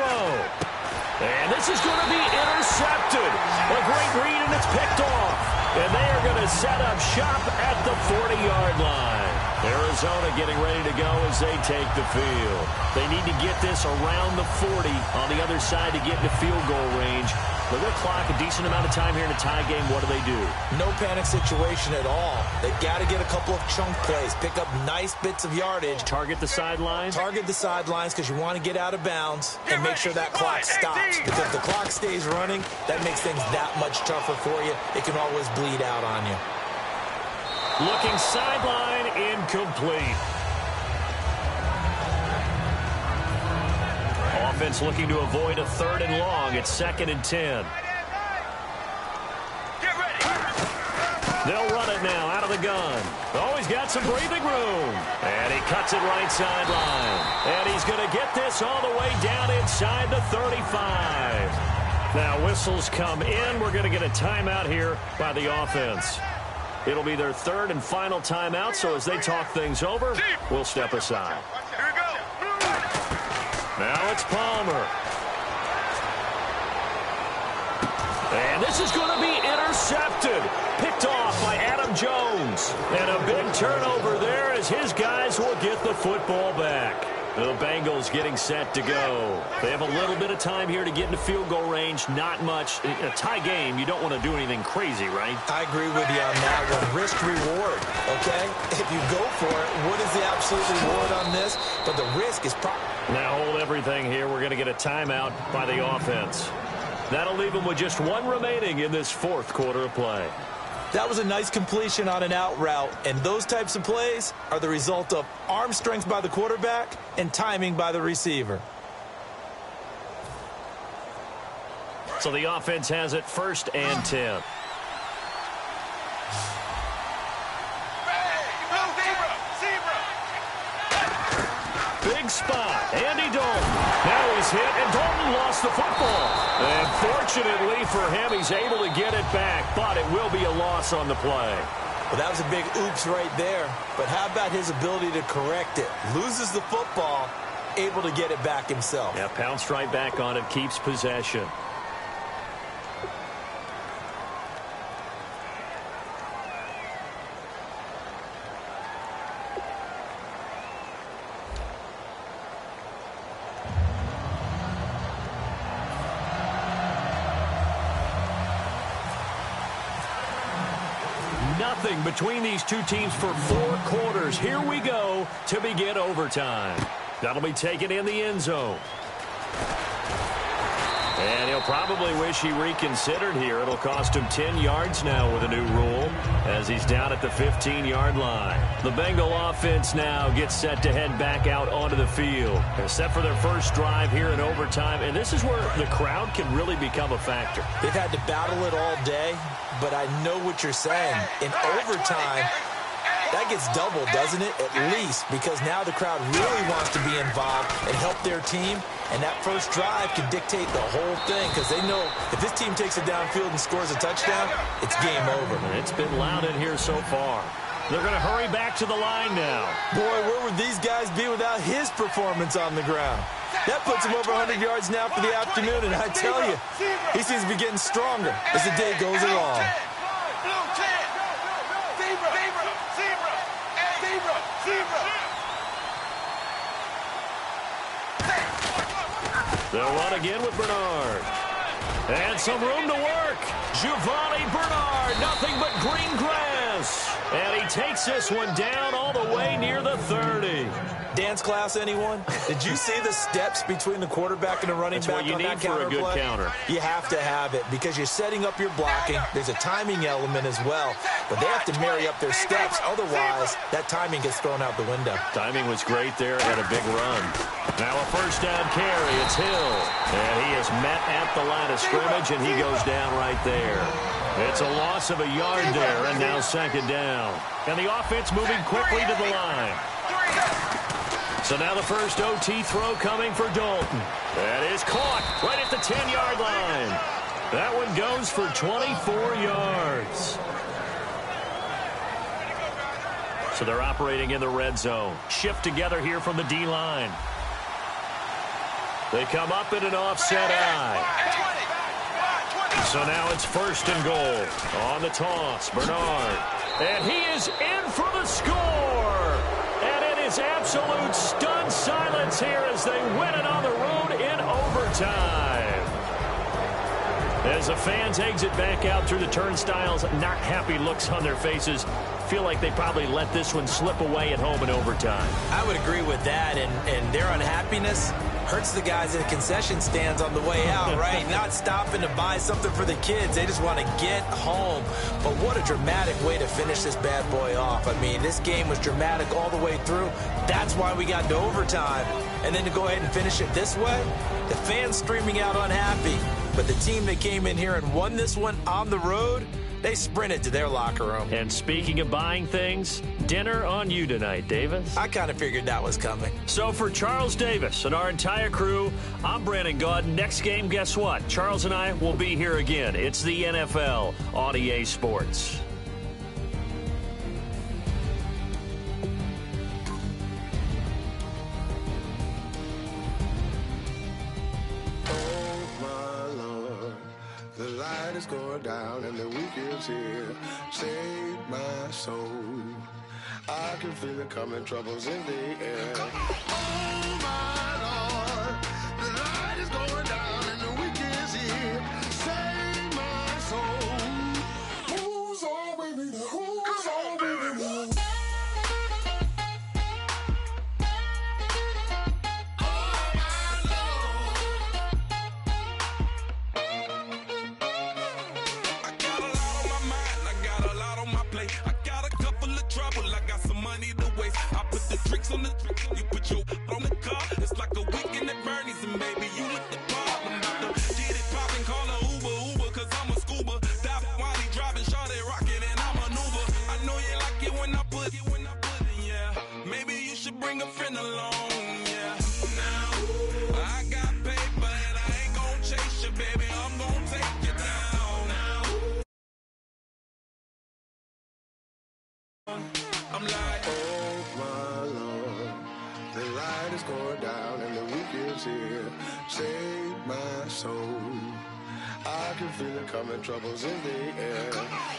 And this is going to be intercepted. A great read, and it's picked off. And they are going to set up shop at the 40-yard line. Arizona getting ready to go as they take the field. They need to get this around the 40 on the other side to get into field goal range. Look at the clock, a decent amount of time here in a tie game. What do? No panic situation at all. They've got to get a couple of chunk plays, pick up nice bits of yardage. Target the sidelines? Target the sidelines because you want to get out of bounds and make sure that clock stops. Because if the clock stays running, that makes things that much tougher for you. It can always bleed out on you. Looking sideline, incomplete. Offense looking to avoid a 3rd and long. It's 2nd and 10. Get ready. They'll run it now out of the gun. Oh, he's got some breathing room. And he cuts it right sideline. And he's going to get this all the way down inside the 35. Now whistles come in. We're going to get a timeout here by the offense. It'll be their 3rd and final timeout, so as they talk things over, we'll step aside. Here we go. Now it's Palmer. And this is going to be intercepted. Picked off by Adam Jones. And a big turnover there as his guys will get the football back. The Bengals getting set to go. They have a little bit of time here to get into field goal range. Not much. In a tie game, you don't want to do anything crazy, right? I agree with you on that one. Risk-reward, okay? If you go for it, what is the absolute reward on this? But the risk is probably... Now hold everything here. We're going to get a timeout by the offense. That'll leave them with just 1 remaining in this 4th quarter of play. That was a nice completion on an out route, and those types of plays are the result of arm strength by the quarterback and timing by the receiver. So the offense has it 1st and 10. Big spot. Andy Dalton. Now he's hit, and Dalton lost the football. And fortunately for him, he's able to get it back, but it will be a loss on the play. Well, that was a big oops right there. But how about his ability to correct it? Loses the football, able to get it back himself. Yeah, pounced right back on it, keeps possession. Nothing between these two teams for 4 quarters. Here we go to begin overtime. That'll be taken in the end zone. And he'll probably wish he reconsidered here. It'll cost him 10 yards now with a new rule as he's down at the 15-yard line. The Bengal offense now gets set to head back out onto the field. They're set for their first drive here in overtime, and this is where the crowd can really become a factor. They've had to battle it all day, but I know what you're saying. In overtime, that gets doubled, doesn't it? At least, because now the crowd really wants to be involved and help their team. And that first drive can dictate the whole thing because they know if this team takes it downfield and scores a touchdown, it's game over. And it's been loud in here so far. They're going to hurry back to the line now. Boy, where would these guys be without his performance on the ground? That puts him over 100 yards now for the afternoon, and I tell you, he seems to be getting stronger as the day goes along. They'll run again with Bernard. And some room to work. Giovanni Bernard, nothing but green grass. And he takes this one down all the way near the 30. Dance class, anyone? Did you see the steps between the quarterback and the running back on that counter play? That's what you need for a good counter. You have to have it because you're setting up your blocking. There's a timing element as well. But they have to marry up their steps. Otherwise, that timing gets thrown out the window. Timing was great there and a big run. Now a first down carry. It's Hill. And he is met at the line of scrimmage, and he goes down right there. It's a loss of a yard there, and now second down. And the offense moving quickly to the line. So now the first OT throw coming for Dalton. That is caught right at the 10-yard line. That one goes for 24 yards. So they're operating in the red zone. Shift together here from the D-line. They come up in an offset eye. So now it's first and goal. On the toss, Bernard. And he is in for the score. And it is absolute stunned silence here as they win it on the road in overtime. As the fans exit back out through the turnstiles, not happy looks on their faces. Feel like they probably let this one slip away at home in overtime. I would agree with that, and their unhappiness hurts the guys in the concession stands on the way out, right? Not stopping to buy something for the kids. They just want to get home. But what a dramatic way to finish this bad boy off. I mean, this game was dramatic all the way through. That's why we got to overtime. And then to go ahead and finish it this way, the fans streaming out unhappy. But the team that came in here and won this one on the road, they sprinted to their locker room. And speaking of buying things, dinner on you tonight, Davis. I kind of figured that was coming. So for Charles Davis and our entire crew, I'm Brandon Gaudin. Next game, guess what? Charles and I will be here again. It's the NFL on EA Sports. The light is going down and the week is here. Save my soul. I can feel it coming, troubles in the air. Oh my Lord, the light is going down and the week is here. Save my soul. Who's all with me? Who's all with me? On the you put your on the car. It's like a weekend at Bernie's, and baby, you look the part. I'm about to get it poppin', call a Uber, cause I'm a scuba. Dive while he driving, shawty rockin', and I maneuver. I know you like it when I put it, yeah. Maybe you should bring a friend along, yeah. Now, I got paper, and I ain't gon' chase you, baby. I'm gon' take you down. I'm like, going down and the week is here. Save my soul. I can feel it coming, troubles in the air.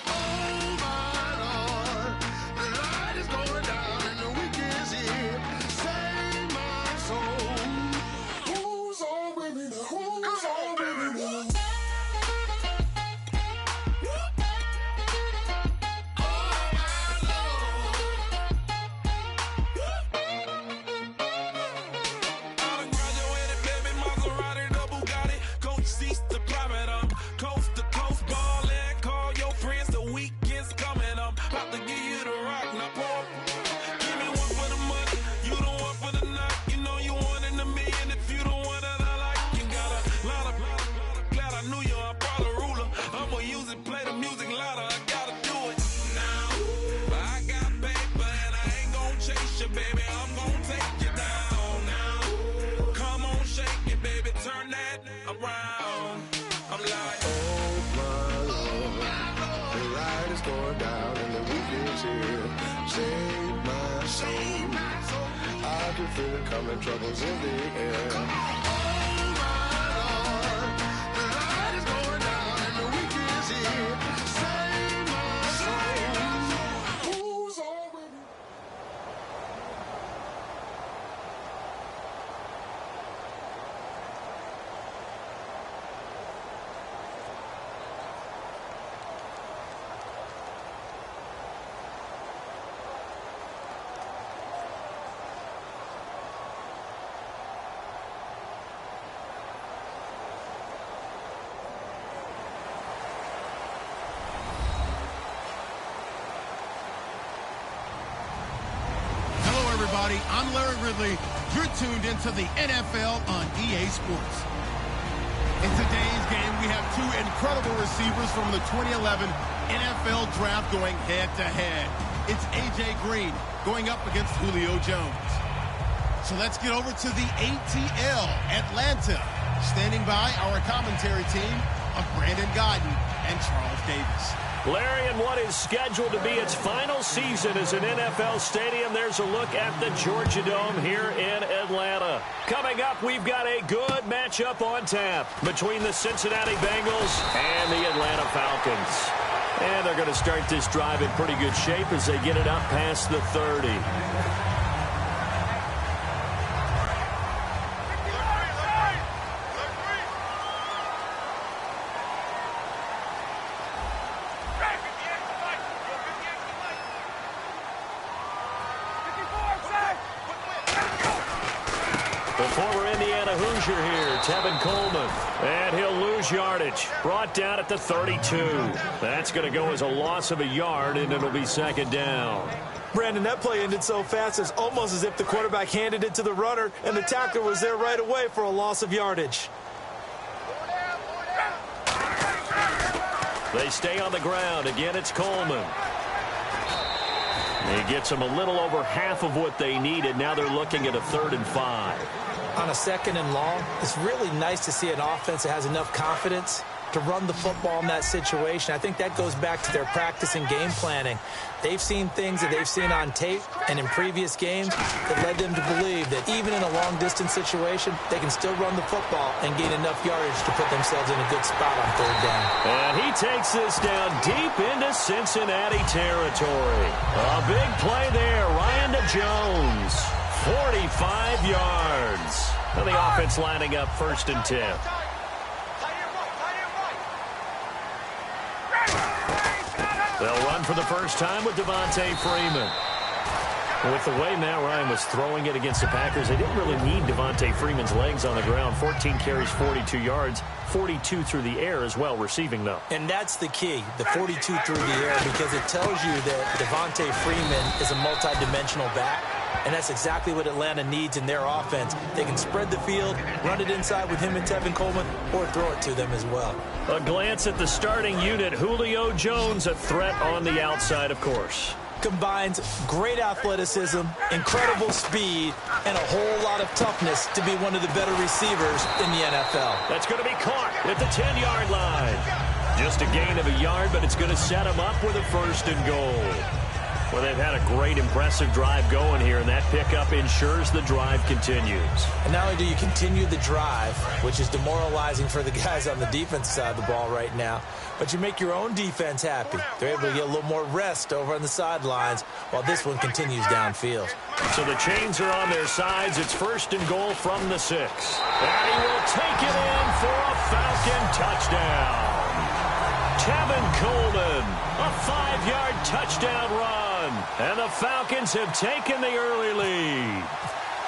Oh my Lord, the light is going down and the week is here. Save my soul. Who's all with me? Who's all with me? Coast to coast ballin', call your friends, the weekend's coming can feel it coming, troubles in the air. Oh my Lord, the light is going down and the week is here. Save my soul. Who's all with me? I'm Larry Ridley. You're tuned into the NFL on EA Sports. In today's game, we have two incredible receivers from the 2011 NFL Draft going head-to-head. It's A.J. Green going up against Julio Jones. So let's get over to the ATL, Atlanta. Standing by our commentary team of Brandon Godden and Charles Davis. Larry, in what is scheduled to be its final season as an NFL stadium, there's a look at the Georgia Dome here in Atlanta. Coming up, we've got a good matchup on tap between the Cincinnati Bengals and the Atlanta Falcons. And they're going to start this drive in pretty good shape as they get it up past the 30. Tevin Coleman, and he'll lose yardage. Brought down at the 32. That's going to go as a loss of a yard, and it'll be second down. Brandon, that play ended so fast, it's almost as if the quarterback handed it to the runner, and the tackler was there right away for a loss of yardage. They stay on the ground. Again, it's Coleman. He gets them a little over half of what they needed. Now they're looking at a 3rd and 5. On a 2nd and long, it's really nice to see an offense that has enough confidence to run the football in that situation. I think that goes back to their practice and game planning. They've seen things that they've seen on tape and in previous games that led them to believe that even in a long-distance situation, they can still run the football and gain enough yardage to put themselves in a good spot on 3rd down. And he takes this down deep into Cincinnati territory. A big play there. Ryan to Jones. 45 yards. And the offense lining up 1st and 10. They'll run for the first time with Devontae Freeman. With the way Matt Ryan was throwing it against the Packers, they didn't really need Devontae Freeman's legs on the ground. 14 carries, 42 yards, 42 through the air as well, receiving though. And that's the key, the 42 through the air, because it tells you that Devontae Freeman is a multi-dimensional back. And that's exactly what Atlanta needs in their offense. They can spread the field, run it inside with him and Tevin Coleman, or throw it to them as well. A glance at the starting unit. Julio Jones, a threat on the outside, of course. Combines great athleticism, incredible speed, and a whole lot of toughness to be one of the better receivers in the NFL. That's going to be caught at the 10-yard line. Just a gain of a yard, but it's going to set him up with a 1st and goal. Well, they've had a great, impressive drive going here, and that pickup ensures the drive continues. And not only do you continue the drive, which is demoralizing for the guys on the defense side of the ball right now, but you make your own defense happy. They're able to get a little more rest over on the sidelines while this one continues downfield. So the chains are on their sides. It's 1st and goal from the 6. And he will take it in for a Falcon touchdown. Tevin Coleman, a 5-yard touchdown run. And the Falcons have taken the early lead.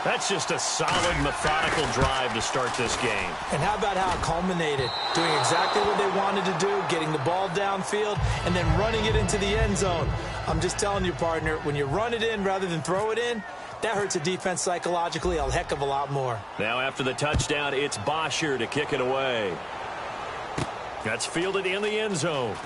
That's just a solid, methodical drive to start this game. And how about how it culminated? Doing exactly what they wanted to do, getting the ball downfield, and then running it into the end zone. I'm just telling you, partner, when you run it in rather than throw it in, that hurts a defense psychologically a heck of a lot more. Now after the touchdown, it's Bosher to kick it away. That's fielded in the end zone.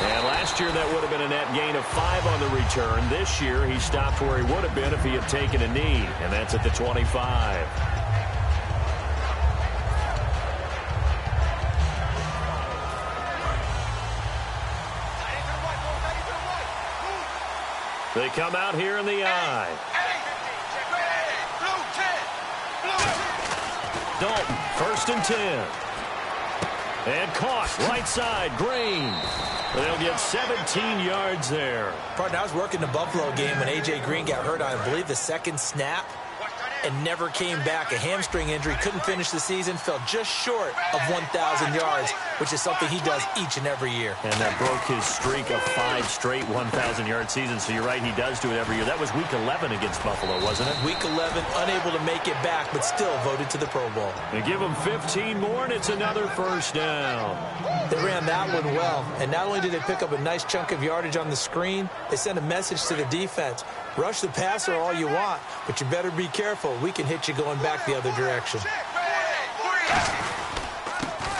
And last year, that would have been a net gain of 5 on the return. This year, he stopped where he would have been if he had taken a knee, and that's at the 25. They come out here in the eye. Dalton, 1st and 10. And caught, right side, Green. They'll get 17 yards there. Partner, I was working the Buffalo game when A.J. Green got hurt on, I believe, the second snap and never came back. A hamstring injury, couldn't finish the season, fell just short of 1,000 yards, which is something he does each and every year. And that broke his streak of 5 straight 1,000-yard seasons. So you're right, he does do it every year. That was Week 11 against Buffalo, wasn't it? Week 11, unable to make it back, but still voted to the Pro Bowl. They give him 15 more, and it's another first down. They ran that one well, and not only did they pick up a nice chunk of yardage on the screen, they sent a message to the defense. Rush the passer all you want, but you better be careful. We can hit you going back the other direction.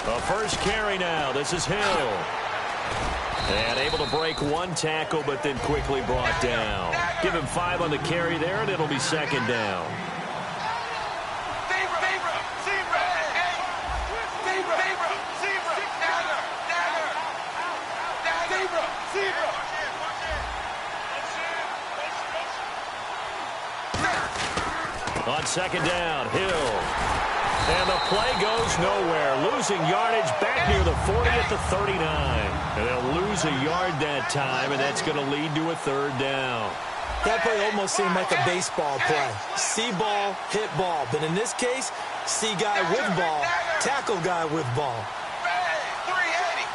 The first carry now. This is Hill. And able to break one tackle, but then quickly brought down. Give him 5 on the carry there, and it'll be 2nd down. On 2nd down, Hill. And the play goes nowhere. Losing yardage back near the 40 at the 39. And they'll lose a yard that time, and that's going to lead to a 3rd down. That play almost seemed like a baseball play. See ball, hit ball. But in this case, see guy with ball, tackle guy with ball. 380.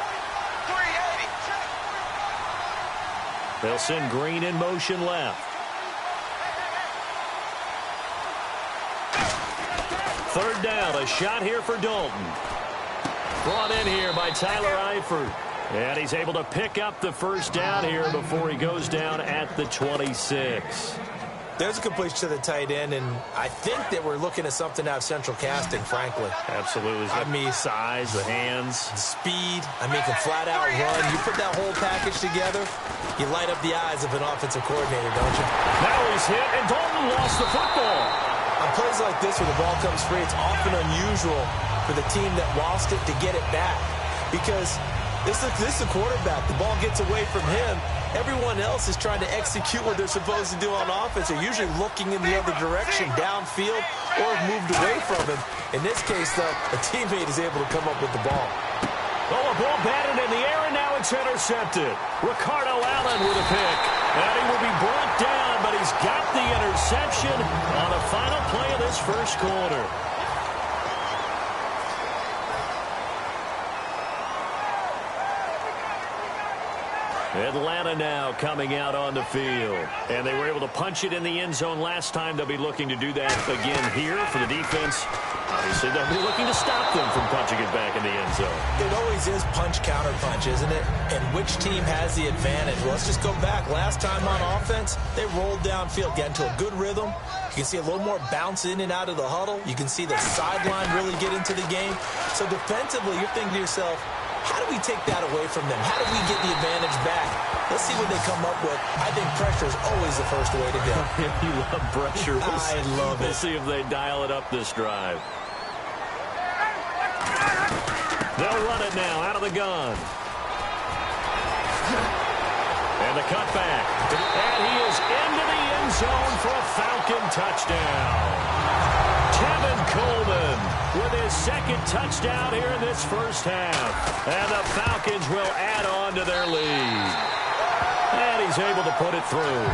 They'll send Green in motion left. 3rd down, a shot here for Dalton. Brought in here by Tyler Eifert. And he's able to pick up the first down here before he goes down at the 26. There's a completion to the tight end, and I think that we're looking at something out of central casting, frankly. Absolutely. I mean, size, the hands. Speed. I mean, can flat out run. You put that whole package together, you light up the eyes of an offensive coordinator, don't you? Now he's hit, and Dalton lost the football. On plays like this where the ball comes free, it's often unusual for the team that lost it to get it back. Because this is the quarterback. The ball gets away from him. Everyone else is trying to execute what they're supposed to do on offense. They're usually looking in the other direction, downfield, or moved away from him. In this case, though, a teammate is able to come up with the ball. Oh, a ball batted in the air, and now it's intercepted. Ricardo Allen with a pick. And he will be brought down, but he's got the interception on the final play of this first quarter. Atlanta now coming out on the field. And they were able to punch it in the end zone last time. They'll be looking to do that again here for the defense. Obviously, they'll be looking to stop them from punching it back in the end zone. It always is punch-counter-punch, isn't it? And which team has the advantage? Well, let's just go back. Last time on offense, they rolled downfield, got into a good rhythm. You can see a little more bounce in and out of the huddle. You can see the sideline really get into the game. So defensively, you're thinking to yourself, how do we take that away from them? How do we get the advantage back? Let's see what they come up with. I think pressure is always the first way to go. You love pressure. I love it. We'll see if they dial it up this drive. They'll run it now out of the gun. And the cutback. And he is into the end zone for a Falcon touchdown. Kevin Coleman with his 2nd touchdown here in this first half. And the Falcons will add on to their lead. And he's able to put it through.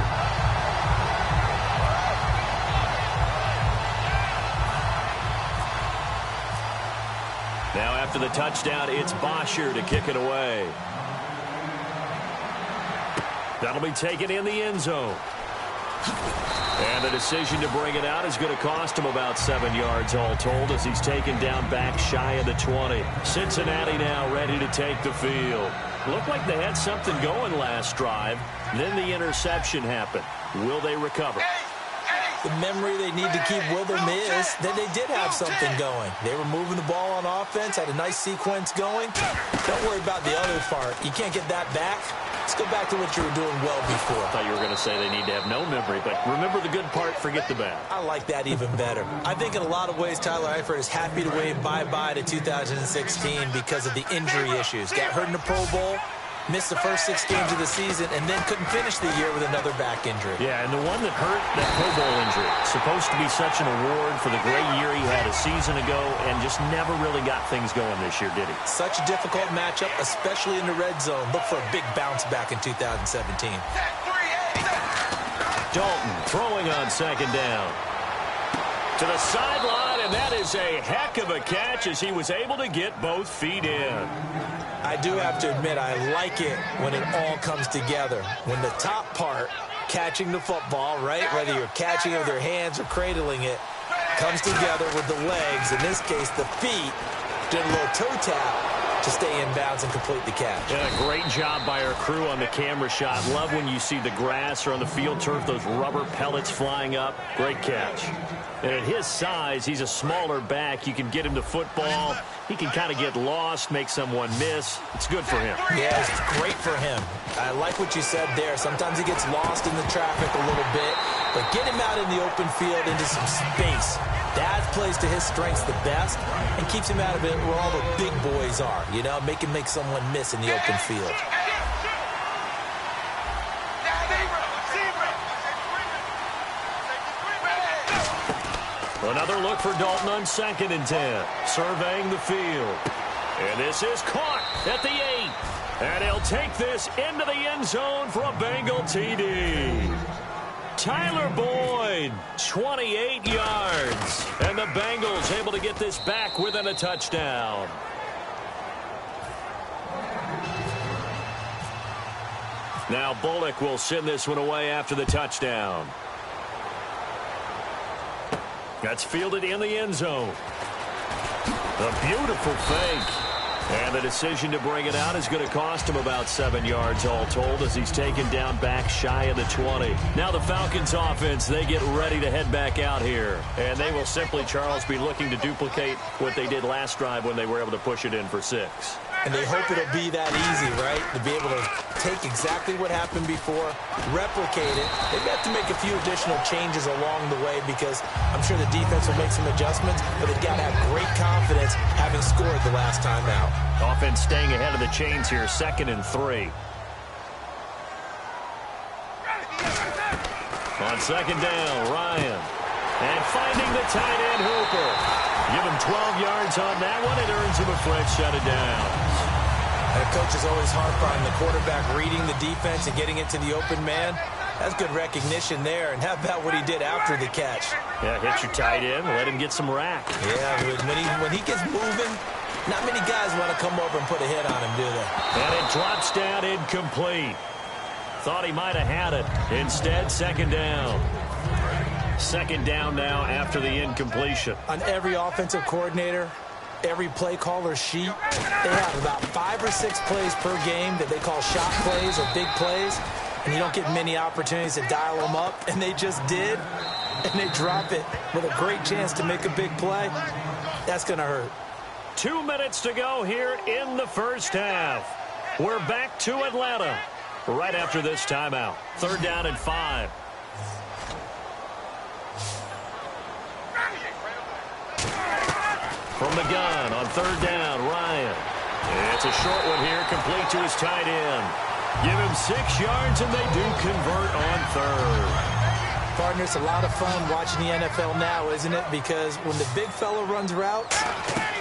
Now after the touchdown, it's Bosher to kick it away. That'll be taken in the end zone. And the decision to bring it out is going to cost him about 7 yards all told as he's taken down back shy of the 20. Cincinnati now ready to take the field. Looked like they had something going last drive. Then the interception happened. Will they recover? The memory they need to keep with them is that they did have something going. They were moving the ball on offense, had a nice sequence going. Don't worry about the other part. You can't get that back. Let's go back to what you were doing well before. I thought you were going to say they need to have no memory, but remember the good part, forget the bad. I like that even better. I think in a lot of ways, Tyler Eifert is happy to wave bye-bye to 2016 because of the injury issues. Got hurt in the Pro Bowl, Missed the first 6 games of the season and then couldn't finish the year with another back injury. Yeah, and the one that hurt, that Pro Bowl injury, supposed to be such an award for the great year he had a season ago and just never really got things going this year, did he? Such a difficult matchup, especially in the red zone. Look for a big bounce back in 2017. Dalton throwing on second down. To the sideline, and that is a heck of a catch as he was able to get both feet in. I do have to admit, I like it when it all comes together. When the top part, catching the football, right, whether you're catching it with your hands or cradling it, comes together with the legs, in this case the feet, did a little toe tap to stay in bounds and complete the catch. Yeah, great job by our crew on the camera shot. Love when you see the grass or on the field turf, those rubber pellets flying up. Great catch. And at his size, he's a smaller back. You can get him to football. He can kind of get lost, make someone miss. It's good for him. Yeah, it's great for him. I like what you said there. Sometimes he gets lost in the traffic a little bit, but get him out in the open field into some space. That plays to his strengths the best and keeps him out of it where all the big boys are, you know, make him make someone miss in the open field. Another look for Dalton on 2nd and 10. Surveying the field. And this is caught at the 8. And he'll take this into the end zone for a Bengal TD. Tyler Boyd, 28 yards. And the Bengals able to get this back within a touchdown. Now Bullock will send this one away after the touchdown. That's fielded in the end zone. A beautiful fake. And the decision to bring it out is going to cost him about 7 yards all told as he's taken down back shy of the 20. Now the Falcons offense, they get ready to head back out here. And they will simply, Charles, be looking to duplicate what they did last drive when they were able to push it in for 6. And they hope it'll be that easy, right? To be able to take exactly what happened before, replicate it. They've got to make a few additional changes along the way because I'm sure the defense will make some adjustments, but they've got to have great confidence having scored the last time out. Offense staying ahead of the chains here, 2nd and 3. On 2nd down, Ryan. And finding the tight end, Hooper. Give him 12 yards on that one. It earns him a French set of downs. And coaches always harp on the quarterback reading the defense and getting it to the open man. That's good recognition there. And how about what he did after the catch? Yeah, hit your tight end, let him get some rack. Yeah, when he gets moving, not many guys want to come over and put a hit on him, do they? And it drops down incomplete. Thought he might have had it. Instead, 2nd down. 2nd down now after the incompletion. On every offensive coordinator, every play caller sheet, they have about 5 or 6 plays per game that they call shot plays or big plays, and you don't get many opportunities to dial them up, and they just did, and they drop it with a great chance to make a big play. That's going to hurt. 2 minutes to go here in the first half. We're back to Atlanta right after this timeout. 3rd down and 5. From the gun on 3rd down, Ryan. It's a short one here, complete to his tight end. Give him 6 yards, and they do convert on 3rd. Partner, it's a lot of fun watching the NFL now, isn't it? Because when the big fella runs routes,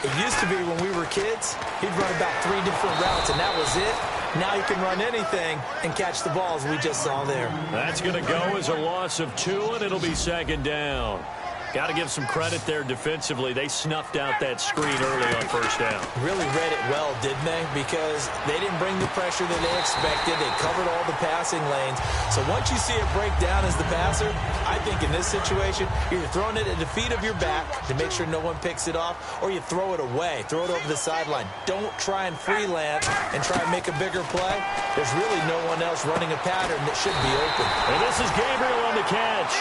it used to be when we were kids, he'd run about 3 different routes, and that was it. Now he can run anything and catch the balls we just saw there. That's going to go as a loss of 2, and it'll be 2nd down. Got to give some credit there defensively. They snuffed out that screen early on 1st down. Really read it well, didn't they? Because they didn't bring the pressure that they expected. They covered all the passing lanes. So once you see it break down as the passer, I think in this situation, you're throwing it at the feet of your back to make sure no one picks it off, or you throw it away. Throw it over the sideline. Don't try and freelance and try and make a bigger play. There's really no one else running a pattern that should be open. And this is Gabriel on the catch.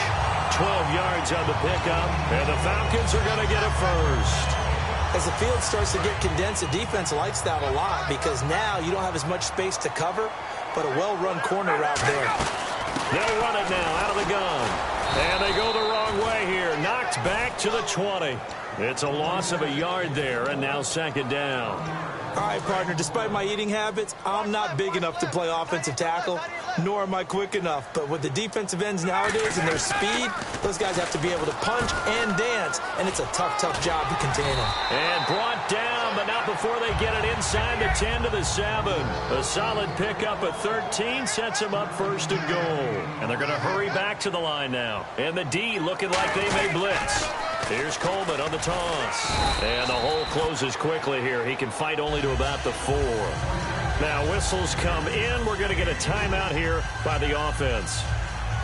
12 yards on the pickup. And the Falcons are going to get a first. As the field starts to get condensed, the defense likes that a lot because now you don't have as much space to cover, but a well-run corner route there. They'll run it now out of the gun. And they go the wrong way here. Knocked back to the 20. It's a loss of a yard there, and now 2nd down. All right, partner, despite my eating habits, I'm not big enough to play offensive tackle, nor am I quick enough. But with the defensive ends nowadays and their speed, those guys have to be able to punch and dance, and it's a tough, tough job to contain them. And brought down, but not before they get it inside the 10 to the 7. A solid pickup of 13 sets them up first and goal. And they're going to hurry back to the line now. And the D looking like they may blitz. Here's Coleman on the toss. And the hole closes quickly here. He can fight only to about the 4. Now whistles come in. We're going to get a timeout here by the offense.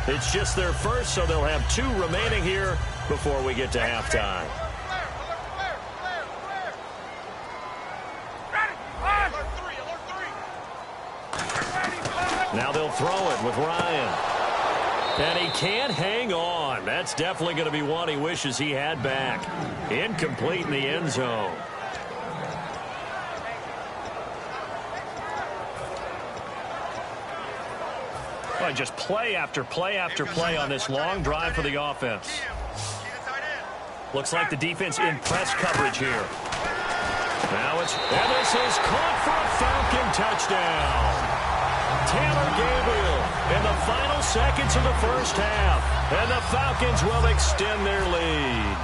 It's just their first, so they'll have 2 remaining here before we get to halftime. Now they'll throw it with Ryan. And he can't hang on. That's definitely going to be one he wishes he had back. Incomplete in the end zone. Oh, just play after play after play on this long drive for the offense. Looks like the defense in press coverage here. Now and this is caught for a Falcon touchdown. Taylor Gabriel in the final seconds of the first half. And the Falcons will extend their lead.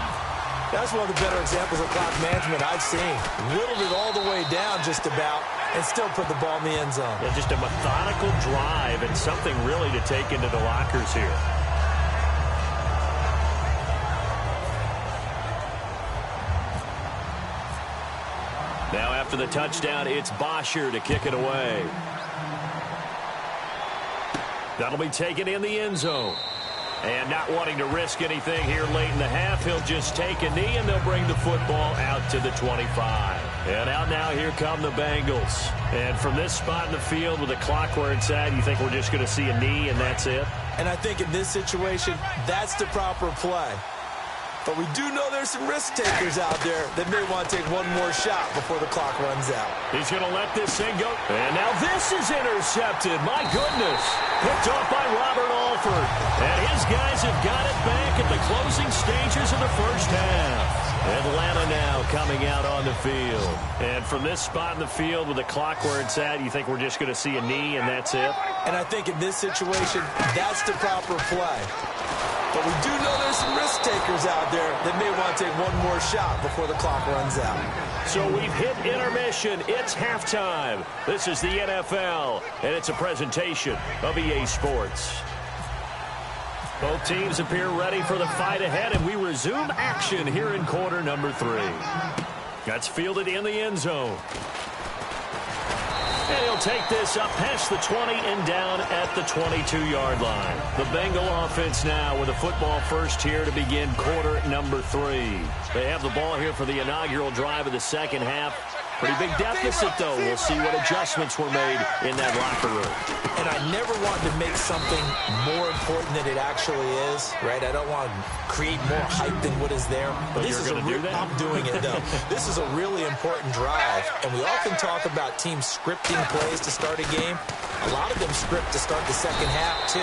That's one of the better examples of clock management I've seen. Whittled it all the way down just about and still put the ball in the end zone. Yeah, just a methodical drive and something really to take into the lockers here. Now after the touchdown, it's Bosher to kick it away. That'll be taken in the end zone. And not wanting to risk anything here late in the half, he'll just take a knee, and they'll bring the football out to the 25. And out now, here come the Bengals. And from this spot in the field with the clock where it's at, you think we're just going to see a knee and that's it? And I think in this situation, that's the proper play. But we do know there's some risk takers out there that may want to take one more shot before the clock runs out. He's going to let this thing go. And now this is intercepted. My goodness. Picked off by Robert Alford. And his guys have got it back at the closing stages of the first half. Atlanta now coming out on the field. And from this spot in the field with the clock where it's at, you think we're just going to see a knee and that's it? And I think in this situation, that's the proper play. But we do know there's some risk takers out there that may want to take one more shot before the clock runs out. So we've hit intermission. It's halftime. This is the NFL, and it's a presentation of EA Sports. Both teams appear ready for the fight ahead, and we resume action here in quarter number 3. That's fielded in the end zone. And he'll take this up past the 20 and down at the 22-yard line. The Bengal offense now with a football first here to begin quarter number 3. They have the ball here for the inaugural drive of the second half. Pretty big deficit, though. We'll see what adjustments were made in that locker room. And I never want to make something more important than it actually is, right? I don't want to create more hype than what is there. But this you're going to do that? I'm doing it, though. This is a really important drive. And we often talk about teams scripting plays to start a game. A lot of them script to start the second half, too.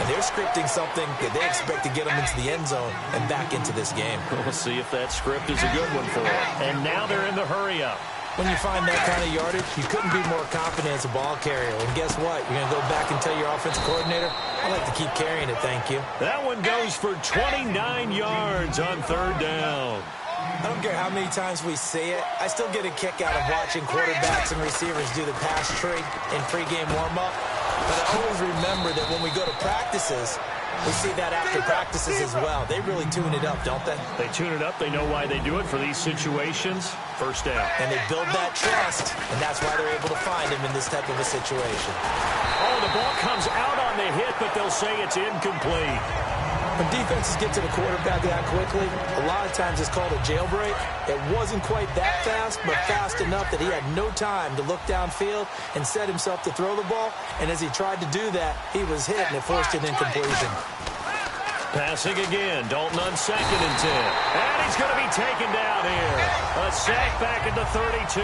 And they're scripting something that they expect to get them into the end zone and back into this game. We'll see if that script is a good one for them. And now they're in the hurry-up. When you find that kind of yardage, you couldn't be more confident as a ball carrier. And guess what? You're going to go back and tell your offensive coordinator, I like to keep carrying it, thank you. That one goes for 29 yards on third down. I don't care how many times we say it. I still get a kick out of watching quarterbacks and receivers do the pass tree in pregame warm-up. But I always remember that when we go to practices, we see that after practices as well. They really tune it up, don't they? They tune it up. They know why they do it for these situations. First down. And they build that trust, and that's why they're able to find him in this type of a situation. Oh, the ball comes out on the hit, but they'll say it's incomplete. When defenses get to the quarterback that quickly, a lot of times it's called a jailbreak. It wasn't quite that fast, but fast enough that he had no time to look downfield and set himself to throw the ball. And as he tried to do that, he was hit, and it forced an incompletion. Passing again, Dalton on 2nd and 10. And he's going to be taken down here. A sack back at the 32.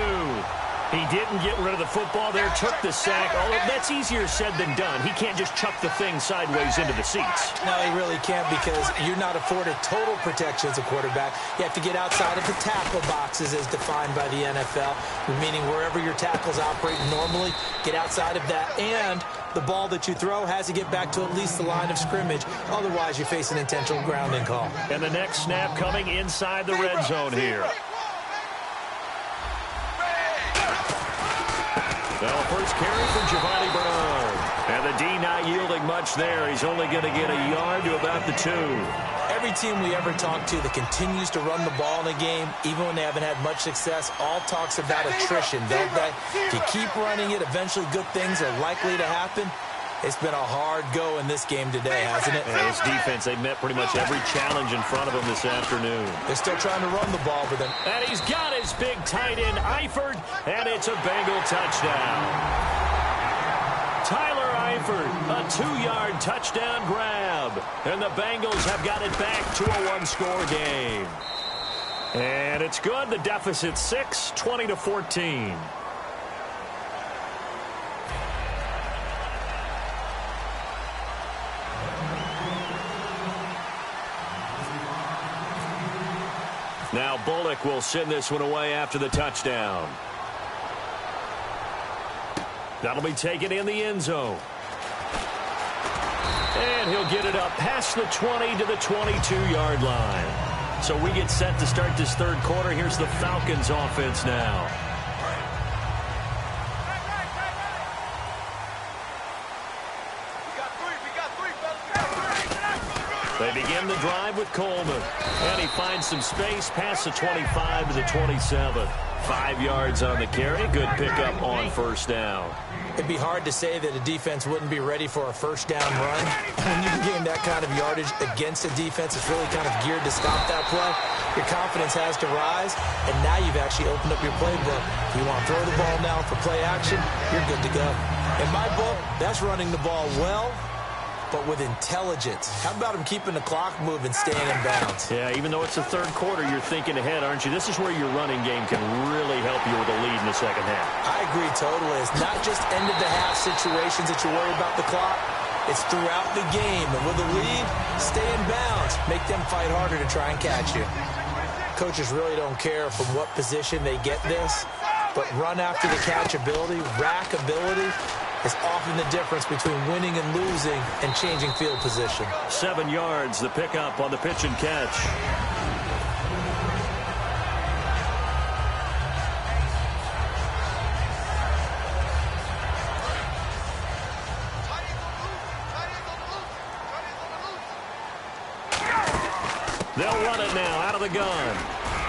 He didn't get rid of the football there, took the sack, although that's easier said than done. He can't just chuck the thing sideways into the seats. No, he really can't because you're not afforded total protection as a quarterback. You have to get outside of the tackle boxes as defined by the NFL, meaning wherever your tackles operate normally, get outside of that, and the ball that you throw has to get back to at least the line of scrimmage. Otherwise, you face an intentional grounding call. And the next snap coming inside the red zone here. Well, first carry for Giovanni Bernard. And the D not yielding much there. He's only going to get a yard to about the 2. Every team we ever talk to that continues to run the ball in a game, even when they haven't had much success, all talks about attrition, don't they? If you keep running it, eventually good things are likely to happen. It's been a hard go in this game today, hasn't it? Yeah, this defense, they've met pretty much every challenge in front of them this afternoon. They're still trying to run the ball, but then... And he's got his big tight end, Eifert, and it's a Bengal touchdown. Tyler Eifert, a 2-yard touchdown grab. And the Bengals have got it back to a 1-score game. And it's good. The deficit 6, 20-14. Now Bullock will send this one away after the touchdown. That'll be taken in the end zone. And he'll get it up past the 20 to the 22-yard line. So we get set to start this third quarter. Here's the Falcons offense now. They begin the drive with Coleman. And he finds some space past the 25 to the 27. 5 yards on the carry. Good pickup on first down. It'd be hard to say that a defense wouldn't be ready for a first down run. When you can gain that kind of yardage against a defense, it's really kind of geared to stop that play. Your confidence has to rise, and now you've actually opened up your playbook. If you want to throw the ball now for play action, you're good to go. In my book, that's running the ball well, but with intelligence. How about him keeping the clock moving, staying in bounds? Yeah, even though it's the third quarter, you're thinking ahead, aren't you? This is where your running game can really help you with a lead in the second half. I agree totally. It's not just end-of-the-half situations that you worry about the clock. It's throughout the game. And with a lead, stay in bounds. Make them fight harder to try and catch you. Coaches really don't care from what position they get this, but run after the catch ability, rack ability, is often the difference between winning and losing and changing field position. 7 yards, the pickup on the pitch and catch. They'll run it now out of the gun.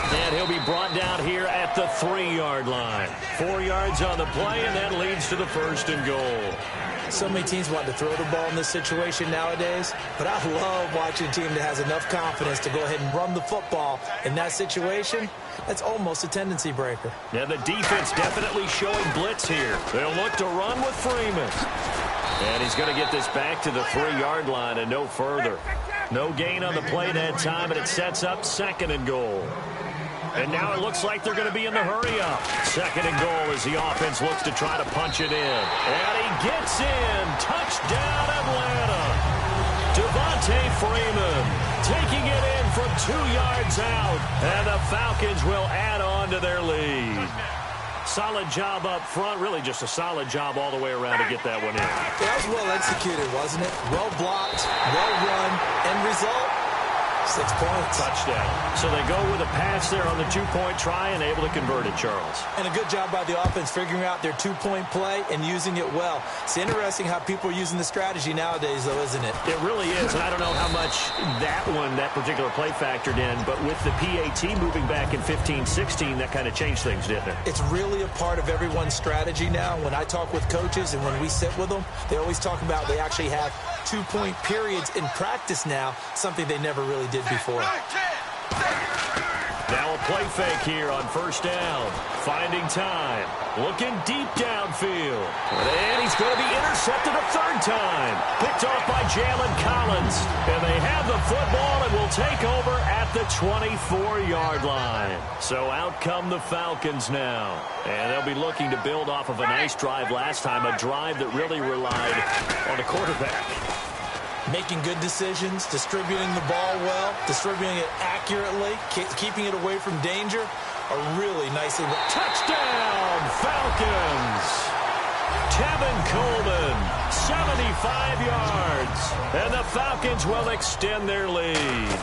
And he'll be brought down here at the 3-yard line. 4 yards on the play, and that leads to the first and goal. So many teams want to throw the ball in this situation nowadays, but I love watching a team that has enough confidence to go ahead and run the football in that situation. That's almost a tendency breaker. And the defense definitely showing blitz here. They'll look to run with Freeman. And he's going to get this back to the 3-yard line and no further. No gain on the play that time, and it sets up second and goal. And now it looks like they're going to be in the hurry-up. Second and goal as the offense looks to try to punch it in. And he gets in. Touchdown, Atlanta. Devontae Freeman taking it in from 2 yards out. And the Falcons will add on to their lead. Solid job up front. Really just a solid job all the way around to get that one in. That was well executed, wasn't it? Well blocked, well run, end result. 6 points. Touchdown. So they go with a pass there on the 2-point try and able to convert it, Charles. And a good job by the offense figuring out their 2-point play and using it well. It's interesting how people are using the strategy nowadays, though, isn't it? It really is, and I don't know how much that particular play factored in, but with the PAT moving back in 15-16, that kind of changed things, didn't it? It's really a part of everyone's strategy now. When I talk with coaches and when we sit with them, they always talk about they actually have 2-point periods in practice now, something they never really did before. Now a play fake here on first down. Finding time. Looking deep downfield. And he's going to be intercepted a third time. Picked off by Jalen Collins. And they have the football and will take over at the 24-yard line. So out come the Falcons now. And they'll be looking to build off of a nice drive last time, a drive that really relied on the quarterback. Making good decisions, distributing the ball well, distributing it accurately, keeping it away from danger. A really nicely... Touchdown, Falcons! Tevin Coleman, 75 yards. And the Falcons will extend their lead.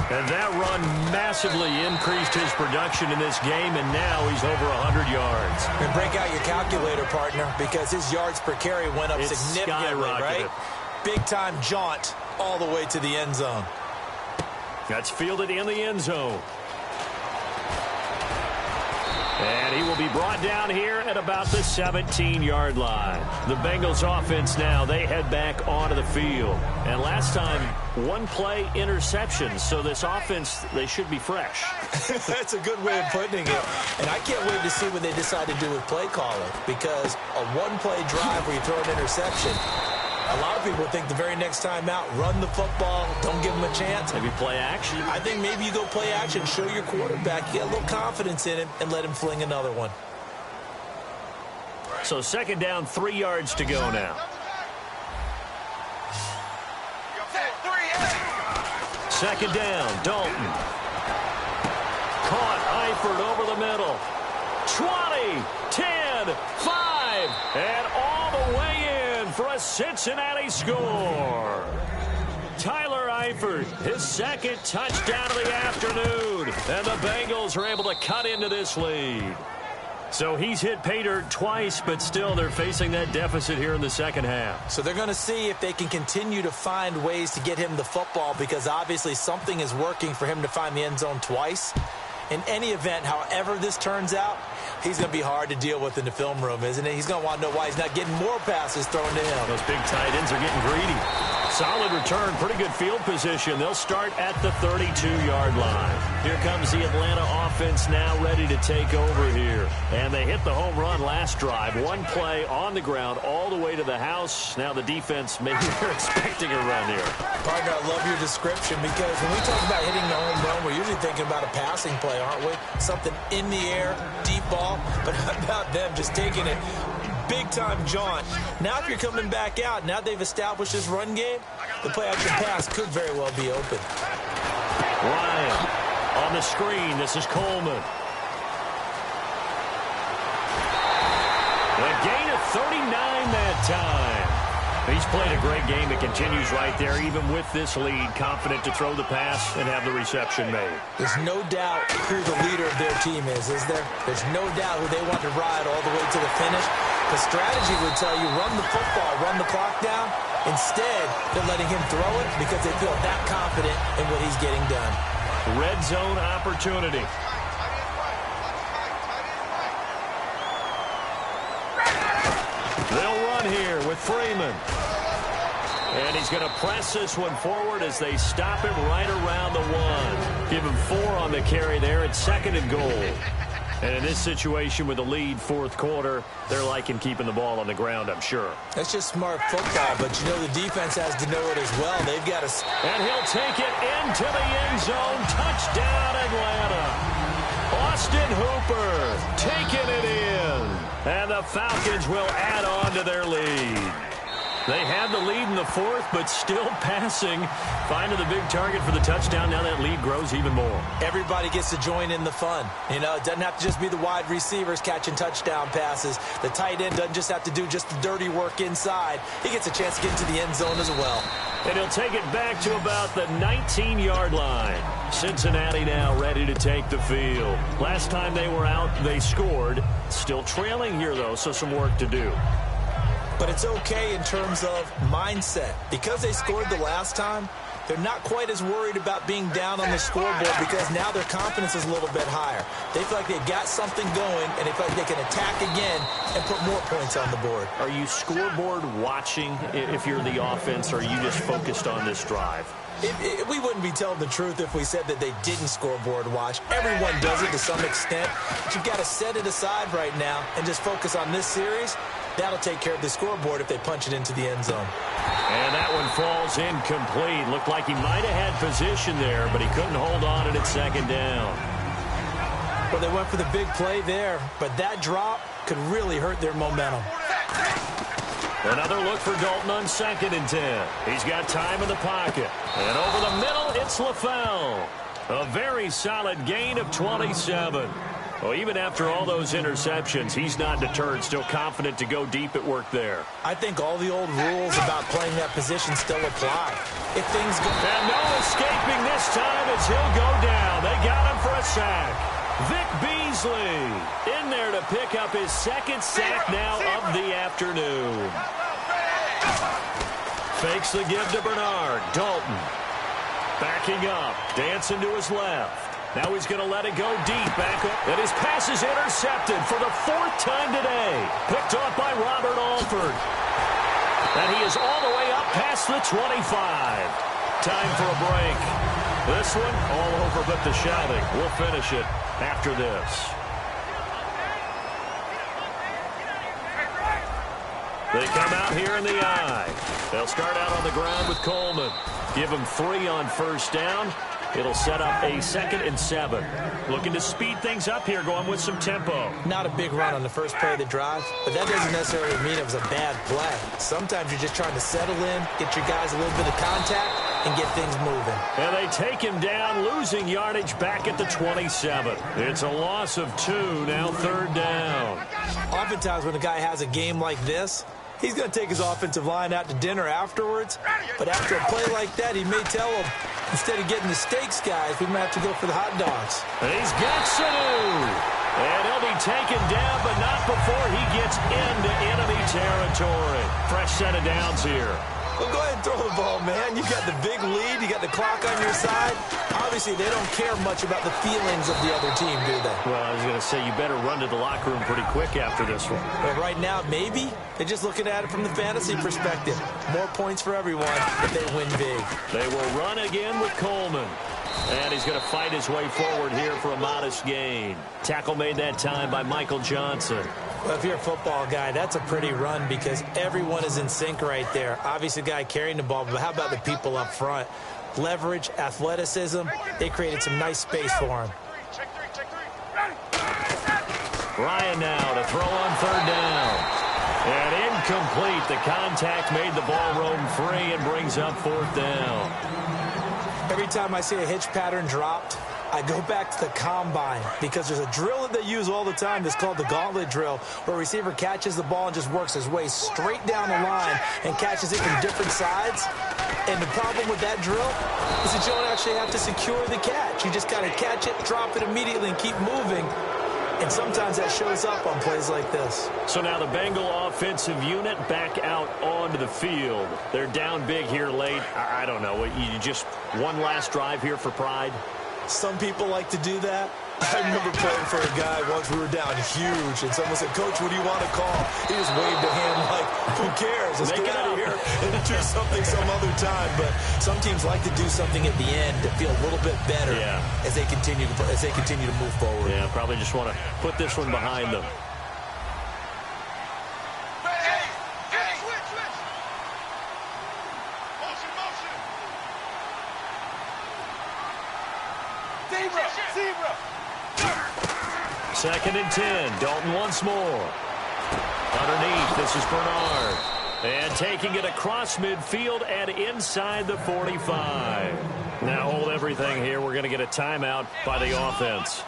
And that run massively increased his production in this game, and now he's over 100 yards. And break out your calculator, partner, because his yards per carry went up It's significantly, right? Big-time jaunt all the way to the end zone. That's fielded in the end zone. And he will be brought down here at about the 17-yard line. The Bengals offense now, they head back onto the field. And last time, one-play interception. So this offense, they should be fresh. That's a good way of putting it. And I can't wait to see what they decide to do with play calling. Because a one-play drive where you throw an interception, a lot of people think the very next time out, run the football, don't give them a chance. Maybe play action. I think maybe you go play action, show your quarterback, get a little confidence in him, and let him fling another one. So second down, 3 yards to go now. Second down, Dalton. Caught Eifert over the middle. 20, 10, 5, and all the way in for a Cincinnati score. Tyler Eifert, his second touchdown of the afternoon. And the Bengals are able to cut into this lead. So he's hit pay dirt twice, but still they're facing that deficit here in the second half. So they're going to see if they can continue to find ways to get him the football, because obviously something is working for him to find the end zone twice. In any event, however this turns out, he's going to be hard to deal with in the film room, isn't he? He's going to want to know why he's not getting more passes thrown to him. Those big tight ends are getting greedy. Solid return, pretty good field position. They'll start at the 32-yard line. Here comes the Atlanta offense now ready to take over here. And they hit the home run last drive. One play on the ground all the way to the house. Now the defense, maybe they're expecting a run here. Partner, I love your description, because when we talk about hitting the home run, we're usually thinking about a passing play, aren't we? Something in the air, deep ball. But how about them just taking it? Big-time jaunt. Now if you're coming back out, now they've established this run game, the play-action pass could very well be open. Ryan on the screen. This is Coleman. The gain of 39 that time. He's played a great game. It continues right there, even with this lead, confident to throw the pass and have the reception made. There's no doubt who the leader of their team is there? There's no doubt who they want to ride all the way to the finish. The strategy would tell you, run the football, run the clock down. Instead, they're letting him throw it because they feel that confident in what he's getting done. Red zone opportunity. They'll run here with Freeman. And he's going to press this one forward as they stop him right around the 1. Give him 4 on the carry there. It's second and goal. And in this situation with the lead fourth quarter, they're liking keeping the ball on the ground, I'm sure. That's just smart football, but you know the defense has to know it as well. They've got to... And he'll take it into the end zone. Touchdown, Atlanta. Austin Hooper taking it in. And the Falcons will add on to their lead. They had the lead in the fourth, but still passing. Finding the big target for the touchdown. Now that lead grows even more. Everybody gets to join in the fun. You know, it doesn't have to just be the wide receivers catching touchdown passes. The tight end doesn't just have to do just the dirty work inside. He gets a chance to get into the end zone as well. And he'll take it back to about the 19-yard line. Cincinnati now ready to take the field. Last time they were out, they scored. Still trailing here, though, so some work to do. But it's okay in terms of mindset. Because they scored the last time, they're not quite as worried about being down on the scoreboard, because now their confidence is a little bit higher. They feel like they've got something going, and they feel like they can attack again and put more points on the board. Are you scoreboard watching if you're the offense, or are you just focused on this drive? We wouldn't be telling the truth if we said that they didn't scoreboard watch. Everyone does it to some extent, but you've got to set it aside right now and just focus on this series That'll take care of the scoreboard if they punch it into the end zone. And that one falls incomplete. Looked like he might have had position there, but he couldn't hold on to it at second down. Well, they went for the big play there, but that drop could really hurt their momentum. Another look for Dalton on 2nd and 10. He's got time in the pocket. And over the middle, it's LaFell. A very solid gain of 27. Well, even after all those interceptions, he's not deterred, still confident to go deep at work there. I think all the old rules about playing that position still apply. If things go... And no escaping this time as he'll go down. They got him for a sack. Vic Beasley in there to pick up his 2nd sack now of the afternoon. Fakes the give to Bernard. Dalton backing up, dancing to his left. Now he's going to let it go deep, back up. And his pass is intercepted for the 4th time today. Picked off by Robert Alford. And he is all the way up past the 25. Time for a break. This one, all over but the shouting. We'll finish it after this. They come out here in the eye. They'll start out on the ground with Coleman. Give him 3 on 1st down. It'll set up a 2nd and 7. Looking to speed things up here, going with some tempo. Not a big run on the first play of the drive, but that doesn't necessarily mean it was a bad play. Sometimes you're just trying to settle in, get your guys a little bit of contact, and get things moving. And they take him down, losing yardage back at the 27. It's a loss of 2, now 3rd down. Oftentimes when a guy has a game like this, he's going to take his offensive line out to dinner afterwards. But after a play like that, he may tell them, instead of getting the steaks, guys, we might have to go for the hot dogs. And he's got Sanu. And he'll be taken down, but not before he gets into enemy territory. Fresh set of downs here. Well, go ahead and throw the ball, man. You got the big lead. You got the clock on your side. Obviously, they don't care much about the feelings of the other team, do they? Well, I was going to say, you better run to the locker room pretty quick after this one. But right now, maybe they're just looking at it from the fantasy perspective. More points for everyone if they win big. They will run again with Coleman. And he's going to fight his way forward here for a modest gain. Tackle made that time by Michael Johnson. Well, if you're a football guy, that's a pretty run because everyone is in sync right there. Obviously, the guy carrying the ball, but how about the people up front? Leverage, athleticism, they created some nice space for him. Ryan now to throw on 3rd down. And incomplete. The contact made the ball roam free and brings up 4th down. Every time I see a hitch pattern dropped, I go back to the combine because there's a drill that they use all the time that's called the gauntlet drill, where a receiver catches the ball and just works his way straight down the line and catches it from different sides. And the problem with that drill is that you don't actually have to secure the catch. You just kind of catch it, drop it immediately, and keep moving. And sometimes that shows up on plays like this. So now the Bengal offensive unit back out onto the field. They're down big here late. I don't know. You just one last drive here for pride? Some people like to do that. I remember playing for a guy once. We were down huge, and someone said, "Coach, what do you want to call?" He just waved a hand like, "Who cares? Let's get out of here and do something some other time." But some teams like to do something at the end to feel a little bit better as they continue to move forward. Yeah, probably just want to put this one behind them. Second and 10. Dalton once more. Underneath, this is Bernard. And taking it across midfield and inside the 45. Now hold everything here. We're going to get a timeout by the offense.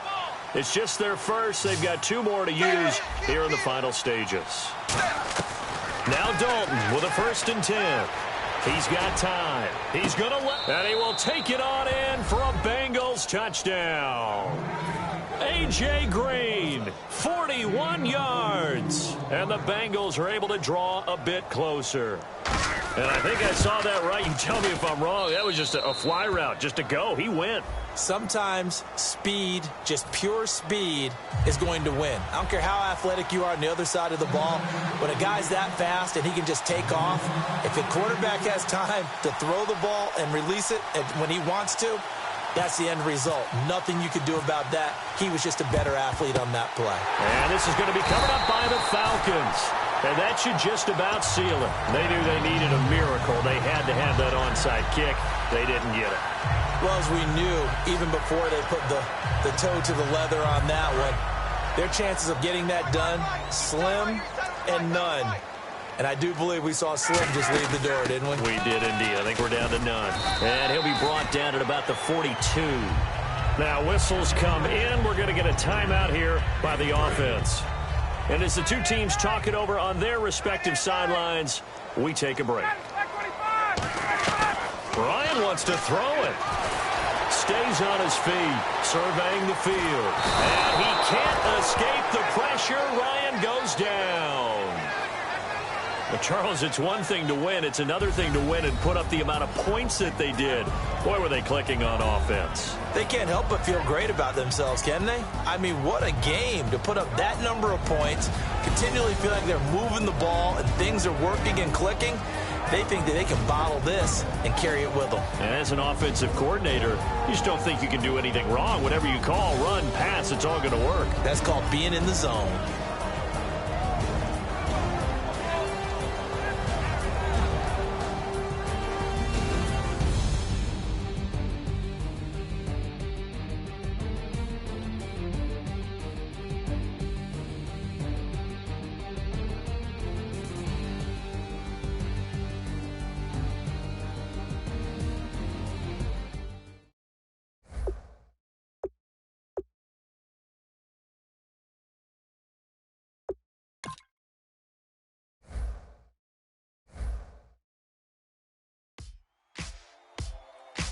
It's just their first. They've got 2 more to use here in the final stages. Now Dalton with a 1st and 10. He's got time. He's going to let... And he will take it on in for a Bengals touchdown. A.J. Green, 41 yards. And the Bengals are able to draw a bit closer. And I think I saw that right. You tell me if I'm wrong. That was just a fly route, just to go. He went. Sometimes speed, just pure speed, is going to win. I don't care how athletic you are on the other side of the ball. When a guy's that fast and he can just take off, if the quarterback has time to throw the ball and release it when he wants to, that's the end result. Nothing you could do about that. He was just a better athlete on that play. And this is going to be covered up by the Falcons. And that should just about seal it. They knew they needed a miracle. They had to have that onside kick. They didn't get it. Well, as we knew, even before they put the toe to the leather on that one, their chances of getting that done, slim and none. And I do believe we saw Slim just leave the door, didn't we? We did indeed. I think we're down to none. And he'll be brought down at about the 42. Now, whistles come in. We're going to get a timeout here by the offense. And as the two teams talk it over on their respective sidelines, we take a break. Ryan wants to throw it. Stays on his feet, surveying the field. And he can't escape the pressure. Ryan goes down. But Charles, it's one thing to win. It's another thing to win and put up the amount of points that they did. Boy, were they clicking on offense. They can't help but feel great about themselves, can they? I mean, what a game to put up that number of points, continually feel like they're moving the ball and things are working and clicking. They think that they can bottle this and carry it with them. And as an offensive coordinator, you just don't think you can do anything wrong. Whatever you call, run, pass, it's all going to work. That's called being in the zone.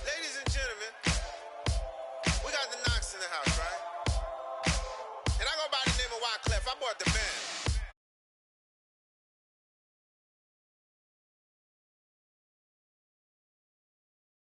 Ladies and gentlemen, we got the Knox in the house, right? And I go by the name of Wyclef. I bought the band.